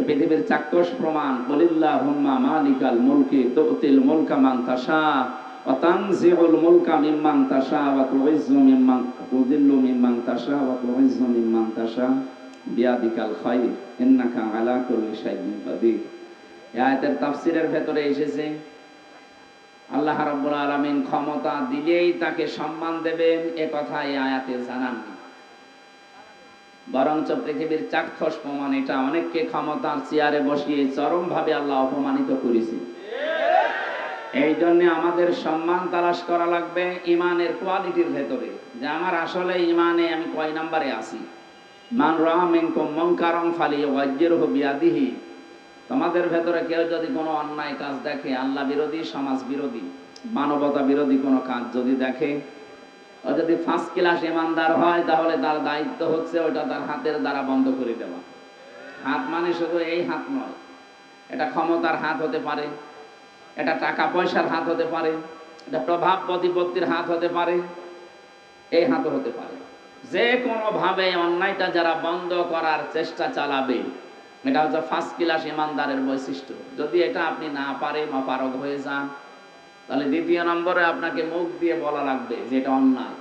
পৃথিবীর চাক্ষুষ প্রমাণ, কুলিল্লাহুম্মা মালিকাল মুলকি তুতিল মুলকা মান তাশা ওয়া তানজিউল মুলকা মিম্মান তাশা ওয়া তুইজ্জু মিম্মান তুযিল্লু মিম্মান তাশা ওয়া তুইজ্জু মিম্মান তাশা বিয়াদিকাল খায়র ইন্নাকা আলা কুল্লি শাইইন কাদির। এই আয়াতের তাফসীরের ভেতরে এসেছে আল্লাহ রাব্বুল আলামিন ক্ষমতা দিলেই তাকে সম্মান দেবেন, এ কথা এই আয়াতে জানাননি। বরঞ্চ পৃথিবীর চাক্ষুষ প্রমাণ এটা, অনেককে ক্ষমতার চেয়ারে বসিয়ে চরমভাবে আল্লাহ অপমানিত করেছে। এই জন্য আমাদের সম্মান তালাশ করা লাগবে ইমানের কোয়ালিটির ভেতরে, যে আমার আসলে ইমানে আমি কয় নম্বরে আছি। মান রাআ মিনকুম মুনকারান ফালিয়ুগাইয়িরহু বিয়াদিহি। তোমাদের ভেতরে কেউ যদি কোনো অন্যায় কাজ দেখে, আল্লাহ বিরোধী, সমাজ বিরোধী, মানবতা বিরোধী কোনো কাজ যদি দেখে, ও যদি ফার্স্ট ক্লাস ইমানদার হয়, তাহলে তার দায়িত্ব হচ্ছে ওটা তার হাতের দ্বারা বন্ধ করে দেওয়া। হাত মানে শুধু এই হাত নয়, এটা ক্ষমতার হাত হতে পারে, এটা টাকা পয়সার হাত হতে পারে, এটা প্রভাব প্রতিপত্তির হাত হতে পারে, এই হাতও হতে পারে। যে কোনোভাবে অন্যায়টা যারা বন্ধ করার চেষ্টা চালাবে, এটা হচ্ছে ফার্স্ট ক্লাস ইমানদারের বৈশিষ্ট্য। যদি এটা আপনি না পারেন, অপারগ হয়ে যান, তাহলে দ্বিতীয় নম্বরে আপনাকে মুখ দিয়ে বলা লাগবে যে এটা অন্যায়।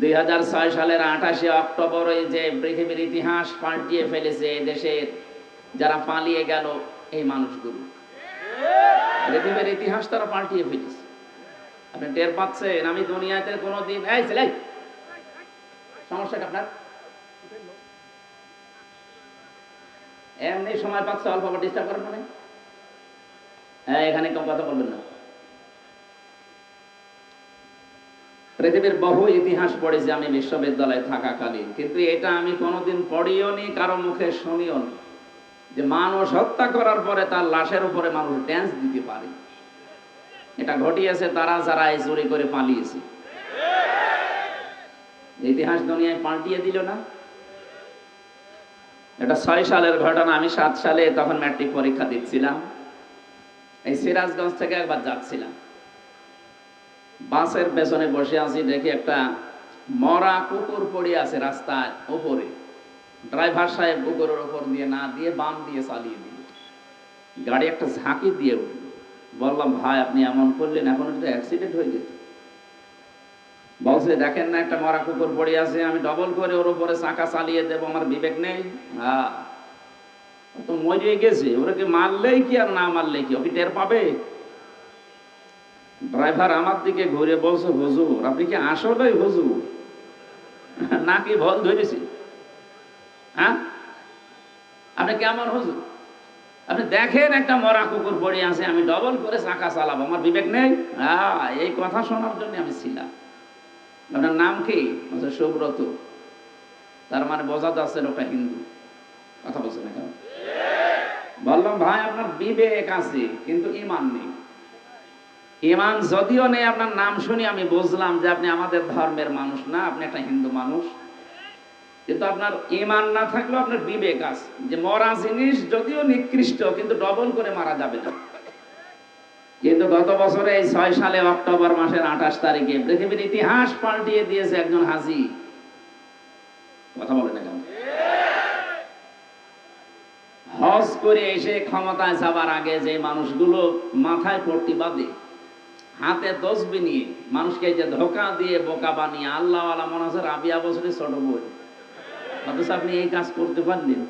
2006 সালের 28শে অক্টোবর এই যে পৃথিবীর ইতিহাস পাল্টিয়ে ফেলেছে এই দেশের যারা পালিয়ে গেল, এই মানুষগুলো পৃথিবীর ইতিহাস তারা পাল্টিয়ে ফেলেছে। আপনি টের পাচ্ছেন? আমি দুনিয়াতে কোনোদিন এই ছেলে সমস্যাটা আপনার এমনি সময় পাচ্ছে অল্প ডিস্টার্ব করেন মানে এখানে কম কথা বলবেন না। পৃথিবীর বহু ইতিহাস পড়েছি আমি বিশ্ববিদ্যালয়ে থাকাকালীন, কিন্তু এটা আমি কোনোদিন পড়িও নি, কারো মুখে শুনিও নি যে মানুষ হত্যা করার পরে তার লাশের উপরে মানুষ ড্যান্স দিতে পারে। এটা ঘটিয়েছে তারা যারা এই চুরি করে পালিয়েছে। ইতিহাস দুনিয়ায় পাল্টিয়ে দিল না। এটা 6 সালের ঘটনা। আমি 7 সালে তখন ম্যাট্রিক পরীক্ষা দিচ্ছিলাম। এই সিরাজগঞ্জ থেকে একবার যাচ্ছিলাম, বাসের পেছনে বসে আছি, দেখি একটা মরা কুকুর পড়ে আছে রাস্তার উপরে। ড্রাইভার সাহেব কুকুরের উপর দিয়ে না দিয়ে বাম দিয়ে চালিয়ে দিল, গাড়ি একটা ঝাঁকি দিয়ে উঠল। বললাম, ভাই আপনি এমন করলেন, এখন একটা অ্যাক্সিডেন্ট হয়ে যেত। বলছে, দেখেন না একটা মরা কুকুর পড়ে আছে, আমি ডবল করে ওর উপরে চাকা চালিয়ে দেবো, আমার বিবেক নেই? হ্যাঁ, তো মরে গেছে, ওরাকে মারলেই কি আর না মারলেই কি, ওকে টের পাবে? ড্রাইভার আমার দিকে ঘুরে বলছে, হুজুর আপনি কি আসলেই হুজুর নাকি ভুল ধরেছি? হ্যাঁ, আপনি কেমন হুজুর? আপনি দেখেন একটা মরা কুকুর পড়ে আছে, আমি ডবল করে চাকা চালাবো, আমার বিবেক নেই? হ্যাঁ, এই কথা শোনার জন্য আমি ছিলাম। আপনার নাম কি? বলছে সুব্রত। তার মানে বোঝা যাচ্ছে ওটা হিন্দু। কথা বলছে না কেন? বললাম, ভাই আপনার বিবেক আছে কিন্তু ইমান নেই। ইমান যদিও নেই, আপনার নাম শুনি আমি বুঝলাম যে আপনি আমাদের ধর্মের মানুষ না, আপনি একটা হিন্দু মানুষ। কিন্তু আপনার ইমান না থাকলেও আপনার বিবেক আছে যে মরা জিনিস যদিও নিকৃষ্ট, কিন্তু ডবল করে মারা যাবে না। কিন্তু গত বছরে এই 6 সালে অক্টোবর মাসের 28 তারিখে পৃথিবীর ইতিহাস পাল্টিয়ে দিয়েছে একজন হাজী। কথা বলে না কেন? হজ করে এসে ক্ষমতায় যাবার আগে যে মানুষগুলো মাথায় পট্টি বাঁধে, হাতে তসবিহ নিয়ে মানুষকে যে ধোঁকা দিয়ে বোকা বানিয়ে আল্লাহ ওয়ালা মনে হচ্ছে রাবিয়া বছরের ছোট বই, অথচ আপনি এই কাজ করতে পারলেন।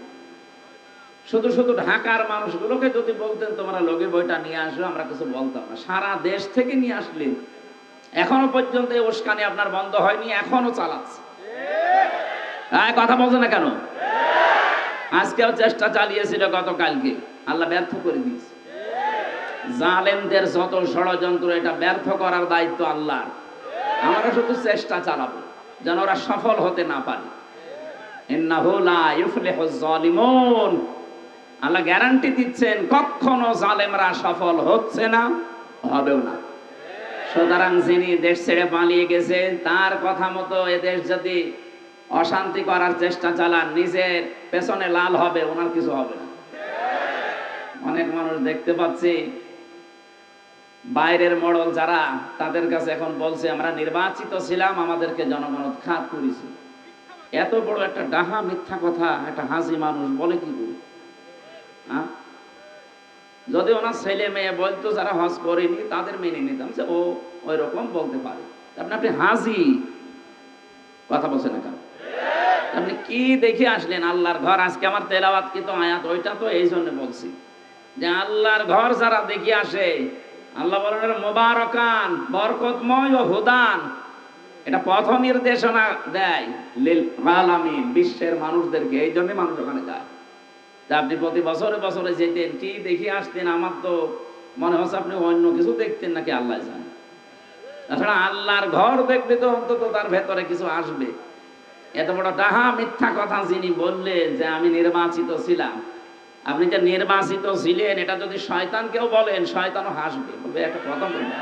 শুধু শুধু ঢাকার মানুষগুলোকে যদি বলতেন তোমরা লগে বইটা নিয়ে আসো, আমরা কিছু বলতাম না। সারা দেশ থেকে নিয়ে আসলেন, এখনো পর্যন্ত এই উস্কানি আপনার বন্ধ হয়নি, এখনো চালাচ্ছে। কথা বলছে না কেন? আজকেও চেষ্টা চালিয়েছিল, গতকালকে আল্লাহ ব্যর্থ করে দিয়েছে। জালেমদের যত ষড়যন্ত্র, এটা ব্যর্থ করার দায়িত্ব আল্লাহর। আমরা শুধু চেষ্টা চালাবো যেন ওরা সফল হতে না পারে। ইন্নাহু লা ইফলিহুজ জালিমুন। আল্লাহ গ্যারান্টি দিচ্ছেন কখনো জালেমরা সফল হচ্ছে না, হবেও না। সুতরাং যিনি দেশ ছেড়ে পালিয়ে গেছেন, তার কথা মতো এদেশ যদি অশান্তি করার চেষ্টা চালান, নিজের পেছনে লাল হবে, ওনার কিছু হবে না। অনেক মানুষ দেখতে পাচ্ছি বাইরের মডেল যারা, তাদের কাছে এখন বলছে আমরা নির্বাচিত ছিলাম, আমাদেরকে জনগণ উৎখাত করেছে। এত বড় একটা ডাহা মিথ্যা কথা একটা হাজি মানুষ বলে কি করে? হ্যাঁ, যদি ওনার ছেলে মেয়ে বলতো যারা হজ করেনি তাদের মেনে নিতাম যে ও ওই রকম বলতে পারে। আপনি হাজি কথা বলছেন না কেন? আপনি কি দেখে আসলেন আল্লাহর ঘর? আজকে আমার তেলাওয়াত কি তো আয়াত ওইটা তো এই জন্য বলছি যে আল্লাহর ঘর যারা দেখে আসে, আল্লাহ বলেন মোবারকান, বরকতময় ও হুদান, এটা পথ নির্দেশনা দেয় লিল আলামিন, বিশ্বের মানুষদেরকে। এই জন্য মানুষ ওখানে যায়। তা আপনি প্রতি বছরে বছরে যেতেন, কি দেখে আসতেন? আমার তো মনে হচ্ছে আপনি অন্য কিছু দেখতেন নাকি আল্লাহ জানে। তাছাড়া আল্লাহর ঘর দেখলে তো অন্তত তার ভেতরে কিছু আসবে। এত বড় ডাহা মিথ্যা কথা যিনি বললেন যে আমি নির্বাচিত ছিলাম, আপনি যে নির্বাচিত ছিলেন এটা যদি শয়তানকেও বলেন, শয়তানও হাসবে, বলবে একটা কথা বলবে।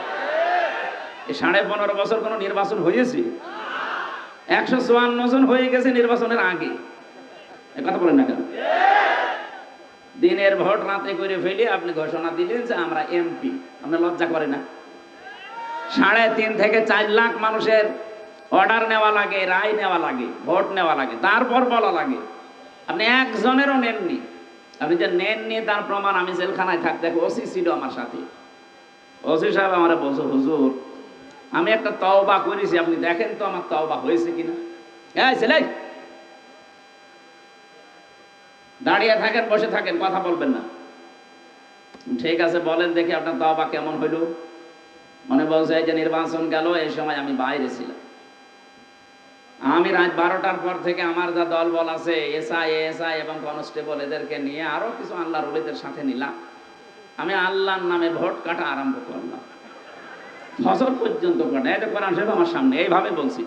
এই 15.5 বছর কোনো নির্বাচন হয়েছে? 154 জন হয়ে গেছে নির্বাচনের আগে। এ কথা বলেন না কেন? দিনের ভোট রাতে করে ফেলে আপনি ঘোষণা দিলেন যে আমরা এমপি। আপনার লজ্জা করে না? 3.5 থেকে 4 লাখ মানুষের অর্ডার নেওয়া লাগে, রায় নেওয়া লাগে, ভোট নেওয়া লাগে, তারপর বলা লাগে। আপনি একজনেরও নেননি। আপনি যে নেননি তার প্রমাণ আমি জেলখানায় থাকতে, ওসি ছিল আমার সাথে। ওসি সাহেব আমার বলছে, হুজুর আমি একটা তওবা করেছি, আপনি দেখেন তো আমার তওবা হয়েছে কিনা। এই ছেলে দাঁড়িয়ে থাকেন, বসে থাকেন, কথা বলবেন না। ঠিক আছে বলেন দেখি আপনার তওবা কেমন হইল। মনে বলছে এই যে নির্বাচন গেল, এই সময় আমি বাইরে ছিলাম। আমি রাত 12টার পর থেকে আমার যা দল বল আছে, এসআই এবং কনস্টেবল, এদেরকে নিয়ে আরো কিছু আল্লাহর ওলিদের সাথে নিলাম। আমি আল্লাহর নামে ভোট কাটা আরম্ভ করলাম। ফজর পর্যন্ত কাটা। এটা কোরআন শরীফ আমার সামনে এইভাবে বলছি।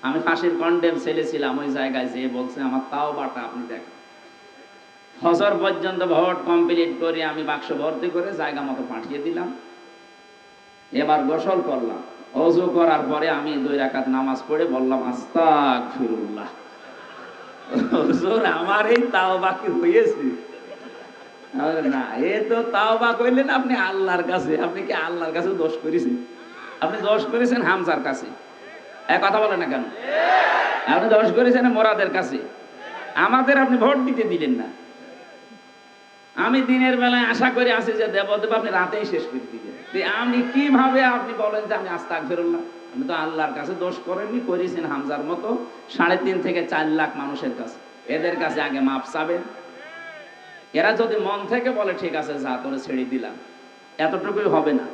আমি ফাঁসির কন্ডেম ছেলে ছিলাম, ওই জায়গায় যে বলছে আমার তাওবাটা আপনি দেখেন। ফজর পর্যন্ত ভোট কমপ্লিট করে আমি বাক্স ভর্তি করে জায়গা মতো পাঠিয়ে দিলাম। এবার গোসল করলাম। ওযু করার পরে আমি 2 রাকাত নামাজ পড়ে বললাম আস্তাগফিরুল্লাহ। হুজুর আমার এই তাওবা কি হয়েছে? না, এ তো তাওবা কইলেন আপনি আল্লাহর কাছে। আপনি কি আল্লাহর কাছে দোষ করেছেন? আপনি দোষ করেছেন হামজার কাছে। এক কথা বলেন না কেন? আপনি দোষ করেছেন মোরাদের কাছে। আমাদের আপনি ভোট দিতে দিলেন না। আমি দিনের বেলায় আশা করে আসি যে দেব, আপনি রাতেই শেষ করে দিলেন। আমি কিভাবে আপনি বলেন যে আমি আস্তাগফিরুল্লাহ? আমি তো আল্লাহর কাছে দোষ করেননি, করেছেন হামজার মতো 3.5 থেকে 4 লাখ মানুষের কাছে। এদের কাছে আগে মাপ চাবেন। এরা যদি মন থেকে বলে ঠিক আছে যা তোরে ছেড়ে দিলাম, এতটুকুই হবে না।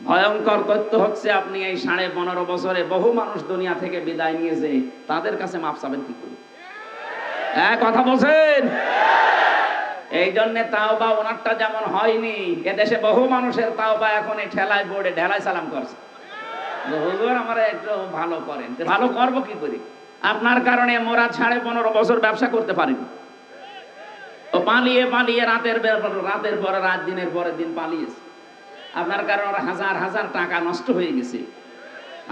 ভয়ঙ্কর তথ্য হচ্ছে আপনি এই 15.5 বছরে বহু মানুষ দুনিয়া থেকে বিদায় নিয়েছে, তাদের কাছে মাপ চাবেন কি করে? কথা বলছেন? এই জন্য তাওবা ওনারটা যেমন হয়নি, এদেশে বহু মানুষের তাওবা এখন এই ঠেলায় বোর্ডে ঢেলায় সালাম করছে। হুজুর আমার একটু ভালো করেন। ভালো করবো কি করে? আপনার কারণে মোরা 15.5 বছর ব্যবসা করতে পারিনি। ও পালিয়ে পালিয়ে রাতের পরে রাত, দিনের পরে দিন পালিয়েছে। আপনার কারণে হাজার হাজার টাকা নষ্ট হয়ে গেছে।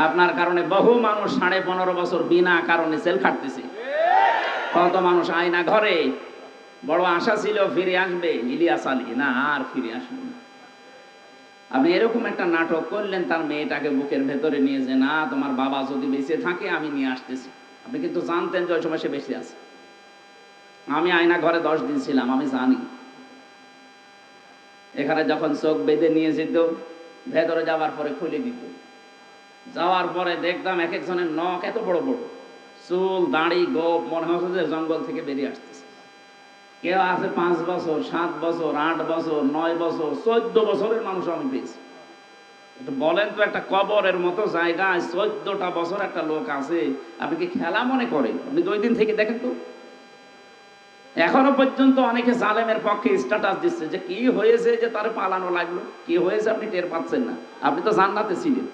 আপনার কারণে বহু মানুষ 15.5 বছর বিনা কারণে জেল খাটতেছে। কত মানুষ আয়না ঘরে। বড় আশা ছিল ফিরে আসবে ইলিয়াস আলী, না আর ফিরে আসবে না। আপনি এরকম একটা নাটক করলেন, তার মেয়েটাকে বুকের ভেতরে নিয়ে যে না তোমার বাবা যদি বেঁচে থাকে আমি নিয়ে আসতেছি। আপনি কিন্তু জানতেন যে ওই সময় সে বেঁচে আছে। আমি আয়না ঘরে 10 দিন ছিলাম, আমি জানি। এখানে যখন চোখ বেঁধে নিয়ে যেত, ভেতরে যাওয়ার পরে খুলে দিত। যাওয়ার পরে দেখতাম এক একজনের নখ এত বড় বড়, চুল দাড়ি গোপ, মনে হচ্ছে যে জঙ্গল থেকে বেরিয়ে আসতেছে। কেউ আছে 5 বছর, 7 বছর, 8 বছর, 9 বছর, 14 বছরের মানুষ আমি পেয়েছি। একটু বলেন তো, একটা কবরের মতো জায়গায় 14টা বছর একটা লোক আছে, আপনি কি খেলা মনে করেন? আপনি 2 দিন থেকে দেখেন তো। এখনো পর্যন্ত অনেকে জালেমের পক্ষে স্ট্যাটাস দিচ্ছে যে কি হয়েছে যে তার পালানো লাগলো, কি হয়েছে আপনি টের পাচ্ছেন না। আপনি তো জান্নাতে ছিলেন।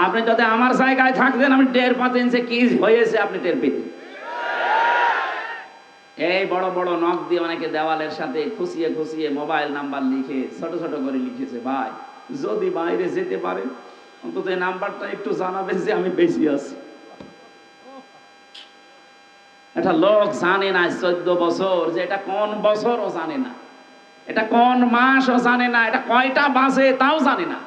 আপনি যদি আমার জায়গায় থাকতেন আমি টের পাতেন যে কি হয়েছে, আপনি টের পেতেন। এই বড় বড় নখ দিয়ে অনেকে দেওয়ালের সাথে খুশিয়ে খুশিয়ে মোবাইল নাম্বার লিখে ছোট ছোট করে লিখেছে, ভাই যদি বাইরে যেতে পারে অন্তত এই নাম্বারটা একটু জানাবেন যে আমি বেশি আছি। এটা লোক জানে না 14 বছর, যে এটা কোন বছরও জানে না, এটা কোন মাসও জানে না, এটা কয়টা বাজে তাও জানে না।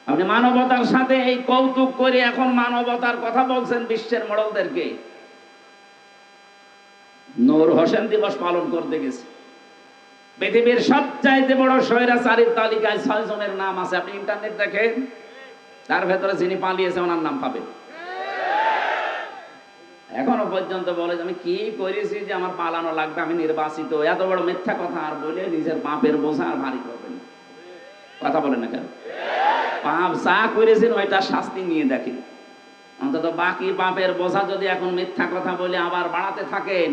আপনি মানবতার সাথে এই কৌতুক করে এখন মানবতার কথা বলছেন বিশ্বের মডেলদেরকে। নূর হোসেন দিবস পালন করতে গেছে, পৃথিবীর সবচাইতে বড় স্বৈরাচারীর তালিকায় 6 জনের নাম আছে। আপনি ইন্টারনেট দেখেন, তার ভেতরে যিনি পালিয়েছে ওনার নাম পাবেন। এখনো পর্যন্ত বলে আমি কি করেছি যে আমার পালানো লাগবে, আমি নির্বাচিত। এত বড় মিথ্যা কথা আর বলে নিজের পাপের বোঝা আর ভারী করবেন। কথা বলেন না কেন? পাপ যা করেছেন ওইটা শাস্তি নিয়ে দেখেন। অন্তত বাকি পাপের বোঝা যদি এখন মিথ্যা কথা বলে আবার বাড়াতে থাকেন,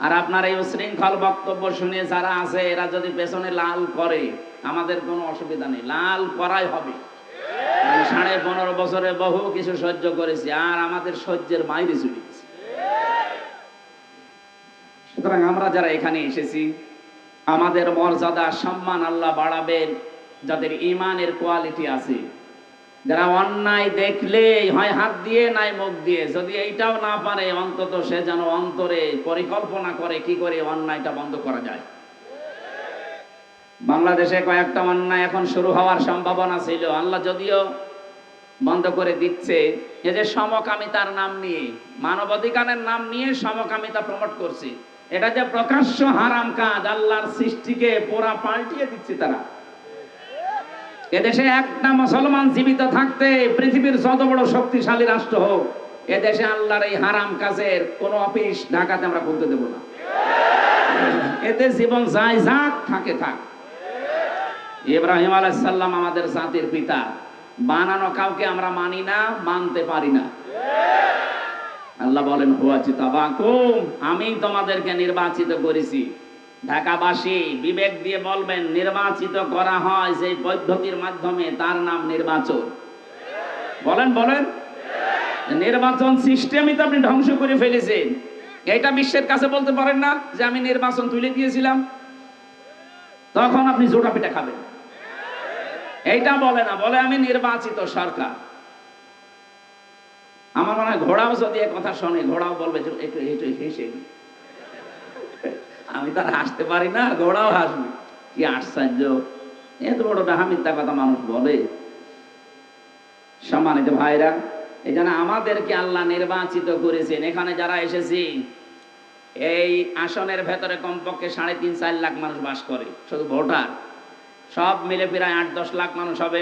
আর আপনার এই উশৃঙ্খল বক্তব্য শুনে যারা আছে এরা যদি পেছনে লাল করে, আমাদের কোনো অসুবিধা নেই, লাল করাই হবে। 15.5 বছরে বহু কিছু সহ্য করেছি, আর আমাদের সহ্যের বাইরে চলে গেছে। সুতরাং আমরা যারা এখানে এসেছি, আমাদের মর্যাদা সম্মান আল্লাহ বাড়াবেন যাদের ঈমানের কোয়ালিটি আছে, যারা অন্যায় দেখলে হয় হাত দিয়ে নাই মুখ দিয়ে, যদি এইটাও না পারে অন্তত সে যেন অন্তরে পরিকল্পনা করে কি করে অন্যায়টা বন্ধ করা যায়। বাংলাদেশে কয়েকটা অন্যায় এখন শুরু হওয়ার সম্ভাবনা ছিল, আল্লাহ যদিও বন্ধ করে দিচ্ছে। এই যে সমকামিতার নাম নিয়ে, মানবাধিকারের নাম নিয়ে সমকামিতা প্রমোট করছে, এটা যে প্রকাশ্য হারাম কাজ, আল্লাহর সৃষ্টিকে পুরা পাল্টিয়ে দিচ্ছে তারা। এদেশে একটা মুসলমান জীবিত থাকতে পৃথিবীর যত বড় শক্তিশালী রাষ্ট্র হোক, এদেশে আল্লাহর এই হারাম কাজের কোন অফিস ঢাকাতে আমরা খুলতে দেব না। এতে জীবন যায় যাক, থাকে থাক। ইব্রাহিম আলাইহিস সালাম আমাদের জাতির পিতা, বানানো কাউকে আমরা মানি না, মানতে পারি না। আল্লাহ বলেন হুয়াজিতাবাকুম, আমি তোমাদেরকে নির্বাচিত করেছি। ঢাকাবাসী বিবেক দিয়ে বলবেন, নির্বাচিত করা হয় যে পদ্ধতির মাধ্যমে, তার নাম নির্বাচন। বলেন বলেন, নির্বাচন সিস্টেমই তো আপনি ধ্বংস করে ফেলেছেন। এটা বিশ্বের কাছে বলতে পারেন না যে আমি নির্বাচন তুলে দিয়েছিলাম, তখন আপনি জোটা পিঠা খাবেন। এইটা বলে না, বলে আমি নির্বাচিত সরকার। আমার মনে হয় ঘোড়াও যদি এক কথা শোনে, ঘোড়াও বলবে একটু একটু হেসে। আমি তো আর হাসতে পারি না, ঘোড়াও হাসবে। কি আশ্চর্য, এত বড় ডাহা মিথ্যা কথা মানুষ বলে। সম্মানিত ভাইরা, এই জন্য আমাদেরকে আল্লাহ নির্বাচিত করেছেন। এখানে যারা এসেছি, এই আসনের ভেতরে কমপক্ষে 3.5-4 লাখ মানুষ বাস করে, শুধু ভোটার সব মিলে প্রায় 8-10 লাখ মানুষ হবে।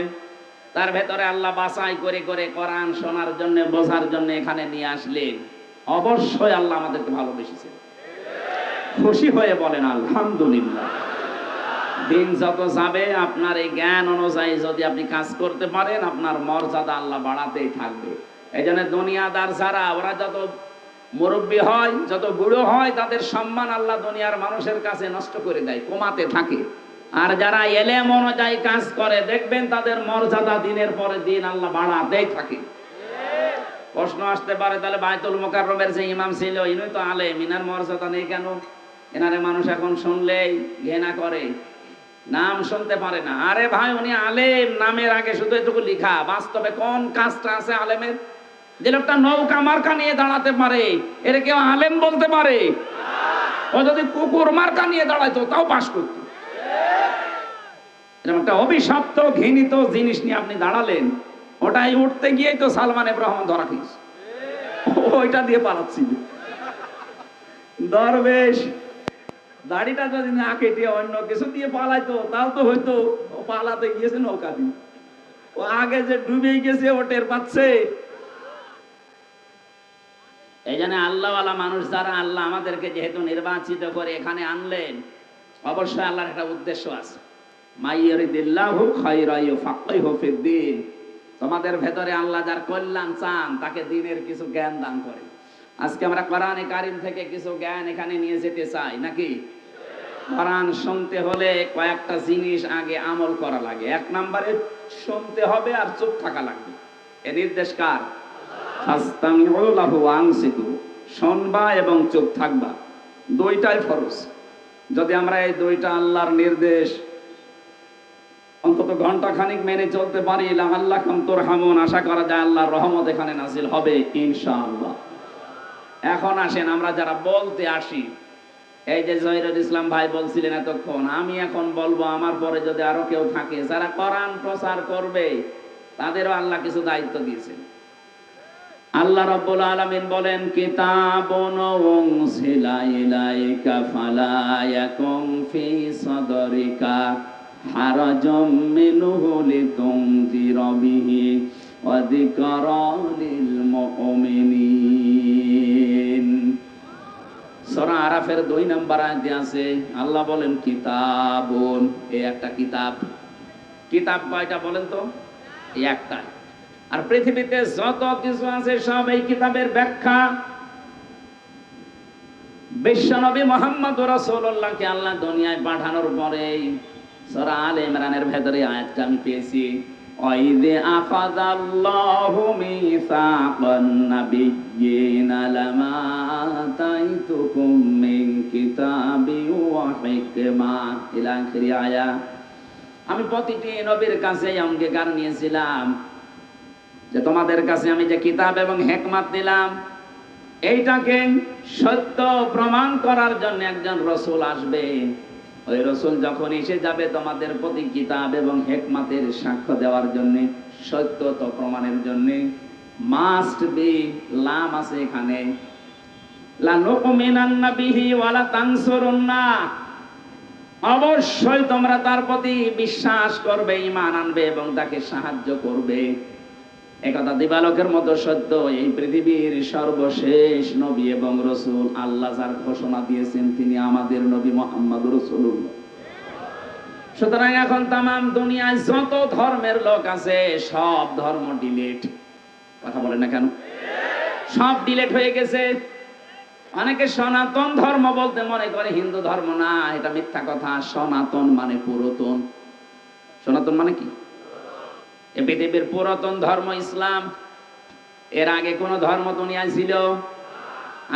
তার ভেতরে আল্লাহ বাছাই করে করে কোরআন শোনার জন্য, বোঝার জন্য এখানে নিয়ে আসলেন। অবশ্যই আল্লাহ আমাদেরকে ভালোবেসেছেন। খুশি হয়ে বলেন আলহামদুলিল্লাহ। দিন যত যাবে আপনার এই জ্ঞান অনুযায়ী যদি আপনি কাজ করতে পারেন, আপনার মর্যাদা আল্লাহ বাড়াতেই থাকবে। এই জন্য দুনিয়াদার যারা, ওরা যত মুরব্বী হয়, যত বুড়ো হয়, তাদের সম্মান আল্লাহ দুনিয়ার মানুষের কাছে নষ্ট করে দেয়, কমাতে থাকে। আর যারা এলেম অনুযায়ী কাজ করে, দেখবেন তাদের মর্যাদা দিনের পরে দিন আল্লাহ বাড়াতেই থাকে। প্রশ্ন আসতে পারে, তাহলে বাইতুল মুকাররমের যে ইমাম ছিল, ইনি তো আলেম, ইনার মর্যাদা নেই কেন? এনারে মানুষ এখন শুনলেই ঘৃণা করে, নাম শুনতে পারে না। আরে ভাই, উনি আলেম, নামের আগে শুধু এটুকু লিখা। বাস্তবে কোন কাজটা আছে আলেমের? যে লোকটা নৌকা মার্কা নিয়ে দাঁড়াতে পারে, এর কেউ আলেম বলতে পারে? ও যদি কুকুর মার্কা নিয়ে দাঁড়াইতো তাও পাস করতো। এরকম একটা অভিশপ্ত ঘৃণিত জিনিস নিয়ে আপনি দাঁড়ালেন, ওটাই উঠতে গিয়েই তো সালমান এফ রহমান ধরা খেয়েছে। ওইটা দিয়ে পালাচ্ছিল। দরবেশ দাড়িটা যদি না কেটে অন্য কিছু দিয়ে পালাইতো তাও তো হয়তো। ও পালাতে গিয়েছে নৌকা দিয়ে, ও আগে যে ডুবে গেছে ও টের পাচ্ছে। এই জন্য আল্লাহওয়ালা মানুষ যারা, আল্লাহ আমাদেরকে যেহেতু নির্বাচিত করে এখানে আনলেন, অবশ্যই আল্লাহর একটা উদ্দেশ্য আছে। মাইয়ারিদিল্লাহু খায়রা ইউফাক্কিহু ফিদ্দীন। তোমাদের ভেতরে আল্লাহ যার কল্যাণ চান, তাকে দ্বীনের কিছু জ্ঞান দান করে। আজকে আমরা কোরআনে কারিম থেকে কিছু জ্ঞান এখানে নিয়ে যেতে চাই নাকি? কোরআন শুনতে হলে কয়েকটা জিনিস আগে আমল করা লাগে। 1 নম্বরে শুনতে হবে আর চুপ থাকা লাগবে। এ নির্দেশ কার? ফাস্তামিউ লাহু ওয়া আনসিতু। শুনবা এবং চুপ থাকবা, দুইটাই ফরজ। যদি আমরা এই দুইটা আল্লাহর নির্দেশ অন্তত ঘন্টাখানিক মেনে চলতে পারি, লাআল্লাকুম তুরহামুন, আশা করা যায় আল্লাহর রহমত এখানে নাজিল হবে ইনশাআল্লাহ। এখন আসেন আমরা যারা বলতে আসি, এই যে জহিরুল ইসলাম ভাই বলছিলেন এতক্ষণ, আমি এখন বলবো, আমার পরে যদি আরো কেউ থাকে যারা কোরআন প্রচার করবে, তাদেরও আল্লাহ কিছু দায়িত্ব দিয়েছেন। আল্লাহ রাব্বুল আলামিন বলেন, কিতাবুন উনজিলা ইলাইকা ফালা ইয়াকুম ফি সাদরিকা হারাজাম মিনহু লিতুনযিরা বিহি ওয়া যিকরা লিল মুমিনিন। সূরা আরাফের 2 নম্বর আয়াতে আছে, আল্লাহ বলেন কিতাবুন, এই একটা কিতাব। কিতাব কয়টা বলেন তো? এই একটা। আর পৃথিবীতে যত কিছু আছে সব এই কিতাবের ব্যাখ্যা। বিশ্বনবী মুহাম্মদুর রাসূলুল্লাহকে আল্লাহ দুনিয়ায় পাঠানোর পরে সূরা আলে ইমরানের ভেতরে আয়াতটা আমি পেয়েছি, ওয়াইযে আখাযাল্লাহু মিসাকান নাবিয়্যিনা লামা আতাইতুকুম মিন কিতাবিন ওয়া হিকমা ইলা আখির আয়া। আমি প্রতিটি নবীর কাছে অঙ্গীকার নিয়েছিলাম যে তোমাদের কাছে আমি যে কিতাব এবং হিকমত দিলাম, এইটাকে সত্য প্রমাণ করার জন্য একজন রাসূল আসবে। ওই রাসূল যখন এসে যাবে তোমাদের প্রতি কিতাব এবং হিকমতের সাক্ষ্য দেওয়ার জন্য, সত্যতা প্রমাণের জন্য, মাস্ট বি, লাম আছে এখানে, লা নুমিনান্না বিহি ওয়া লা তানসুরুন্না, অবশ্যই তোমরা তার প্রতি বিশ্বাস করবে, ঈমান আনবে এবং তাকে সাহায্য করবে। একথা দিবালোকের মতো সত্য। এই পৃথিবীর সর্বশেষ নবী এবং রাসূল আল্লাহ যার ঘোষণা দিয়েছেন তিনি আমাদের নবী মুহাম্মদুর রাসূলুল্লাহ। সুতরাং এখন তামাম দুনিয়ায় যত ধর্মের লোক আছে সব ধর্ম ডিলিট। কথা বলেন না কেন? সব ডিলিট হয়ে গেছে। অনেকে সনাতন ধর্ম বলতে মনে করে হিন্দু ধর্ম, না, এটা মিথ্যা কথা। সনাতন মানে পুরাতন। সনাতন মানে কি? এই পৃথিবীর পুরাতন ধর্ম ইসলাম। এর আগে কোন ধর্ম দুনিয়ায় ছিল?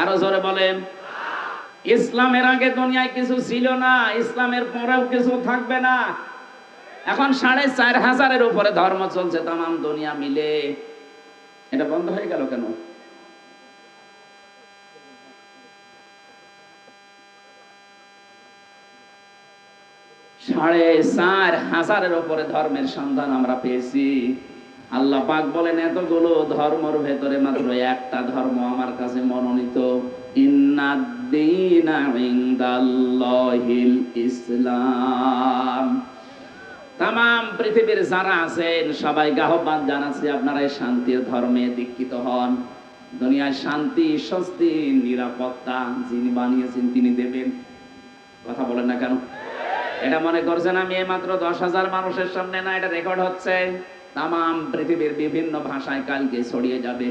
আরো জোরে বলেন। ইসলামের আগে দুনিয়ায় কিছু ছিল না, ইসলামের পরেও কিছু থাকবে না। এখন 4500-এর উপরে ধর্ম চলছে তামাম দুনিয়া মিলে। এটা বন্ধ হয়ে গেল কেন? সাড়ে 4500-এর উপরে ধর্মের সন্ধান আমরা পেয়েছি। আল্লাহ পাক বলেন এতগুলো ধর্মের ভেতরে মাত্র একটা ধর্ম আমার কাছে মনোনীত, ইন্নাদ-দীনা ইনদাল্লাহিল ইসলাম। তামাম পৃথিবীর যারা আছেন সবাইকে আহ্বান জানাচ্ছি আপনারা এই শান্তির ধর্মে দীক্ষিত হন। দুনিয়ায় শান্তি, স্বস্তি, নিরাপত্তা যিনি বানিয়েছেন তিনি দেবেন। কথা বলেন না কেন? এটা মনে করছেন আমি মাত্র 10,000 মানুষের সামনে না, এটা রেকর্ড হচ্ছে তামাম পৃথিবীর বিভিন্ন ভাষায় কালকে ছড়িয়ে যাবে।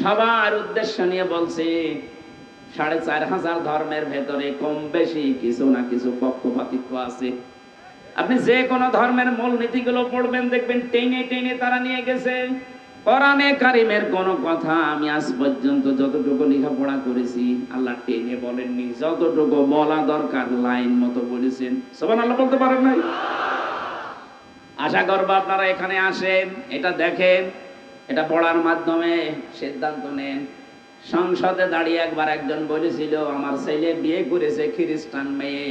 সবার উদ্দেশ্য নিয়ে বলছি, 4500 ধর্মের ভেতরে কম বেশি কিছু না কিছু পক্ষপাতিত্ব আছে। আপনি যে কোনো ধর্মের মূল নীতিগুলো পড়বেন দেখবেন টেনে টেনে তারা নিয়ে গেছে। কোরআনে কারিমের কোন কথা আমি আজ পর্যন্ত যতটুকু লেখাপড়া করেছি আল্লাহ টেনে বলেননি, যতটুকু বলা দরকার লাইন মতো বলেছেন। সুবহানাল্লাহ বলতে পারেন নাই? আশা করব আপনারা এখানে আসেন, এটা দেখেন, এটা পড়ার মাধ্যমে সিদ্ধান্ত নেন। সংসদে দাঁড়িয়ে একবার একজন বলেছিল আমার ছেলে বিয়ে করেছে খ্রিস্টান মেয়ে,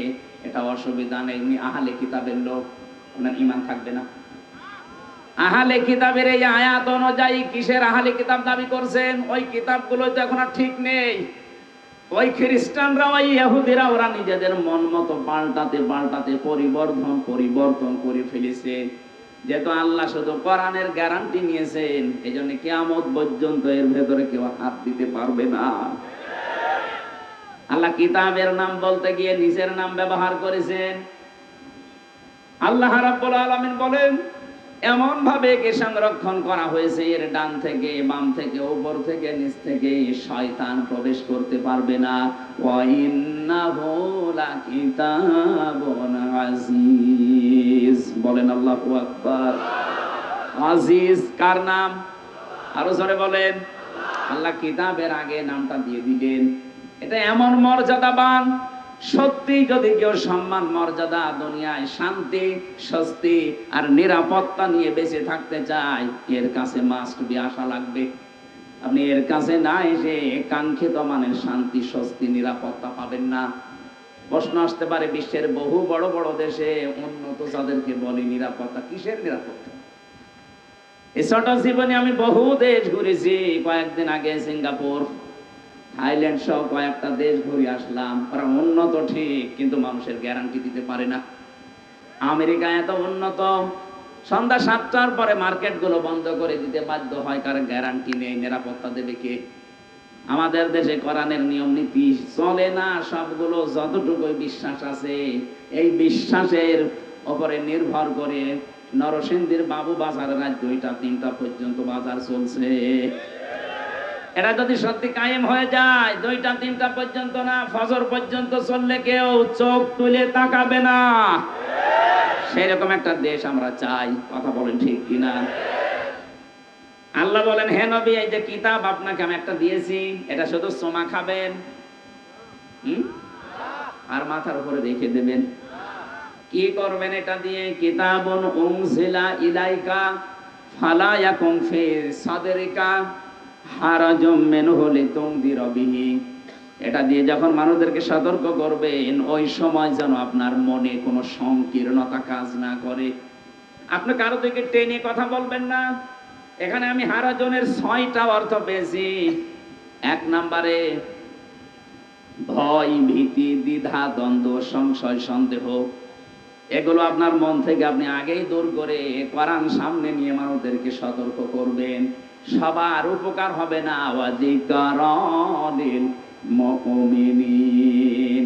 এটা অসুবিধা নেই, উনি আহলে কিতাবের লোক, ওনার ঈমান থাকবে না। আহলে কিতাবের এই আয়াত অনুযায়ী কিসের আহলে কিতাব দাবি করছেন? ওই কিতাবগুলো তো এখন আর ঠিক নেই। ওই খ্রিস্টানরা, ওই ইহুদিরা ওরা নিজেদের মন মতো পাল্টাতে পাল্টাতে পরিবর্তন করে ফেলেছে। যেহেতু আল্লাহ শুধু কোরআনের গ্যারান্টি নিয়েছেন, এই জন্য কিয়ামত পর্যন্ত এর ভেতরে কেউ হাত দিতে পারবে না। আল্লাহ কিতাবের নাম বলতে গিয়ে নিজের নাম ব্যবহার করেছেন। আল্লাহ রাব্বুল আলামিন বলেন এমন ভাবে একে সংরক্ষণ করা হয়েছে, এর ডান থেকে বাম থেকে উপর থেকে নিচ থেকে শয়তান প্রবেশ করতে পারবে না। ওয়া ইন্নাহু লাকিতাবুন আজিজ, বলেন আল্লাহু আকবার। আজিজ কার নাম? আরো জোরে বলেন। আল্লাহ কিতাবের আগে নামটা দিয়ে দিলেন। এটা এমন মর্যাদাবান, সত্যি যদি কেউ সম্মান মর্যাদা দুনিয়ায় শান্তি স্বস্তি আর নিরাপত্তা নিয়ে বেঁচে থাকতে চায়, এর কাছে মাস্ট বি আসা লাগবে। আপনি এর কাছে না এসে কাঙ্ক্ষিত মানের শান্তি স্বস্তি নিরাপত্তা পাবেন না। প্রশ্ন আসতে পারে বিশ্বের বহু বড় বড় দেশে উন্নত যাদেরকে বলি নিরাপত্তা, কিসের নিরাপত্তা? এই ছোট জীবনে আমি বহু দেশ ঘুরেছি। কয়েকদিন আগে সিঙ্গাপুর, থাইল্যান্ড সহ কয়েকটা দেশ ঘুরে আসলাম। ওরা উন্নত ঠিক, কিন্তু মানুষের গ্যারান্টি দিতে পারে না। আমেরিকা এত উন্নত, সন্ধ্যা 7টার পরে মার্কেট গুলো বন্ধ করে দিতে বাধ্য হয়, কারণ গ্যারান্টি নেই, নিরাপত্তা দেবে কে? আমাদের দেশে কোরআনের নিয়ম নীতি চলে না, সবগুলো যতটুকু বিশ্বাস আছে এই বিশ্বাসের উপরে নির্ভর করে নরসিংদীর বাবু বাজার রাত 2টা-3টা পর্যন্ত বাজার চলছে। এটা যদি সত্যি কায়েম হয়ে যায়, 2টা-3টা পর্যন্ত না, ফজর পর্যন্ত চললে কেউ চোখ তুলে তাকাবে না। সেরকম একটা দেশ আমরা চাই। কথা বলেন ঠিক কিনা? আল্লাহ বলেন, হে নবী, এই যে কিতাব আপনাকে আমি একটা দিয়েছি, এটা শুধু সোমা খাবেন আর মাথার উপরে রেখে দেবেন। কি করবেন এটা দিয়ে? কিতাবুন উনজিলা ইলাইকা ফালা ইয়াকুম ফি সাদরিকা হারাজুম মিনহু লিতুনদিরা বিহি। এটা দিয়ে যখন মানুষদেরকে সতর্ক করবেন, ওই সময় যেন আপনার মনে কোনো সংকীর্ণতা কাজ না করে। আপনি কারো দিকে টেনে কথা বলবেন না। এখানে আমি হারাজনের 6টা অর্থ পেয়েছি। 1 নম্বরে ভয়, ভীতি, দ্বিধা, দ্বন্দ্ব, সংশয়, সন্দেহ, এগুলো আপনার মন থেকে আপনি আগেই দূর করে কোরআন সামনে নিয়ে মানুষদেরকে সতর্ক করবেন। সবার উপকার হবে না। ওয়াজিকারালিল মুমিনিন,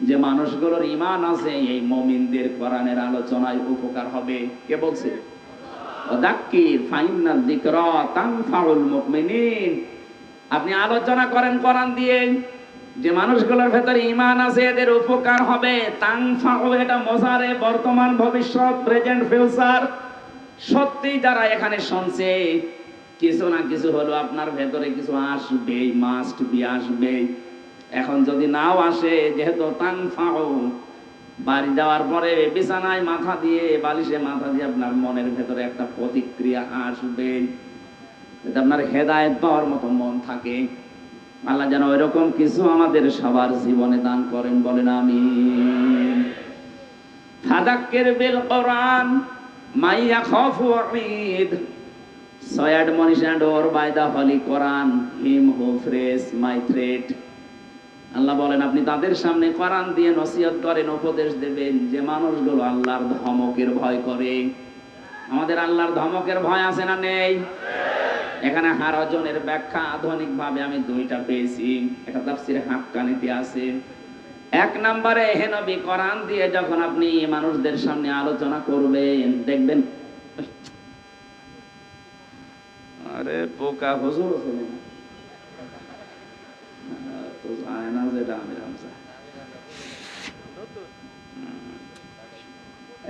যে মানুষগুলোর ঈমান আছে এই মুমিনদের কোরআনের আলোচনায় উপকার হবে। কে বলছে? ওয়াযাক্কির ফাইন্নায যিকরা তানফাউল মুমিনিন। আপনি আলোচনা করেন কোরআন দিয়ে, যে মানুষগুলোর ভেতরে ঈমান আছে এদের উপকার হবে। তানফাউ, এটা মজারে, বর্তমান, ভবিষ্যৎ, প্রেজেন্ট, ফিউচার। সত্যি যারা এখানে শুনছে, কিছু না কিছু হলো আপনার ভেতরে কিছু আসবে, মাস্ট বি আসবে। এখন যদি নাও আসে, যেহেতু তানফাউ, বাড়ি যাওয়ার পরে বিছানায় মাথা দিয়ে, বালিশে মাথা দিয়ে আপনার মনের ভেতরে একটা প্রতিক্রিয়া আসবে, যাতে আপনার হেদায়েত পাওয়ার মতো মন থাকে। আল্লাহ যেন ওইরকম কিছু আমাদের সবার জীবনে দান করেন, বলেন আমিন। ফাযাক্কির বিল কোরআন মা ইয়াখাফু ওয়াঈদ। So admonish and by the Holy Quran him who fears my threat. আল্লাহ বলেন, আপনি তাদের সামনে কোরআন দিয়ে নসিহত করেন, উপদেশ দেবেন, যে মানুষগুলো আল্লাহর ধমকের ভয় করে। আমাদের আল্লাহর ধমকের ভয় আছে না নেই? এখানে হারাজনের ব্যাখ্যা আধুনিক ভাবে আমি 2টা পেয়েছি। এটা তাফসীরে হাক্কানীতে আছে। 1 নম্বরে, হে নবী, কোরআন দিয়ে যখন আপনি মানুষদের সামনে আলোচনা করবেন, দেখবেন আরে পোকা হুজুর ছিলেন তো যায় না, যেটা আমি রামসা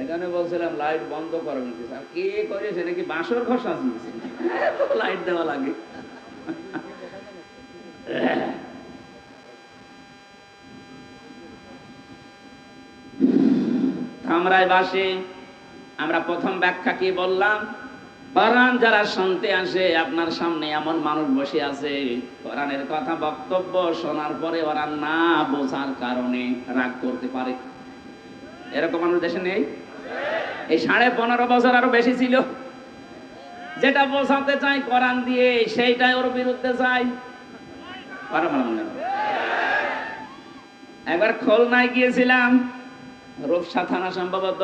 এখানে বলছিলাম লাইট বন্ধ করবেন কি স্যার? কে করেছে নাকি বাঁশর ঘর সাজিয়েছে, লাইট দেওয়া লাগে। আমরাই বাসে আমরা প্রথম ব্যাখ্যা কি বললাম? কোরআন যারা শুনতে আসে, আপনার সামনে এমন মানুষ বসে আছে, কোরআনের কথা বক্তব্য শোনার পরে ওরা না বোঝার কারণে রাগ করতে পারে। এরকম মানুষ দেশে নেই? এই 15.5 বছর আরো বেশি ছিল। যেটা বোঝাতে চাই কোরআন দিয়ে, সেইটাই ওর বিরুদ্ধে চাই। একবার খুলনায় গিয়েছিলাম, রূপসা থানা সম্ভবত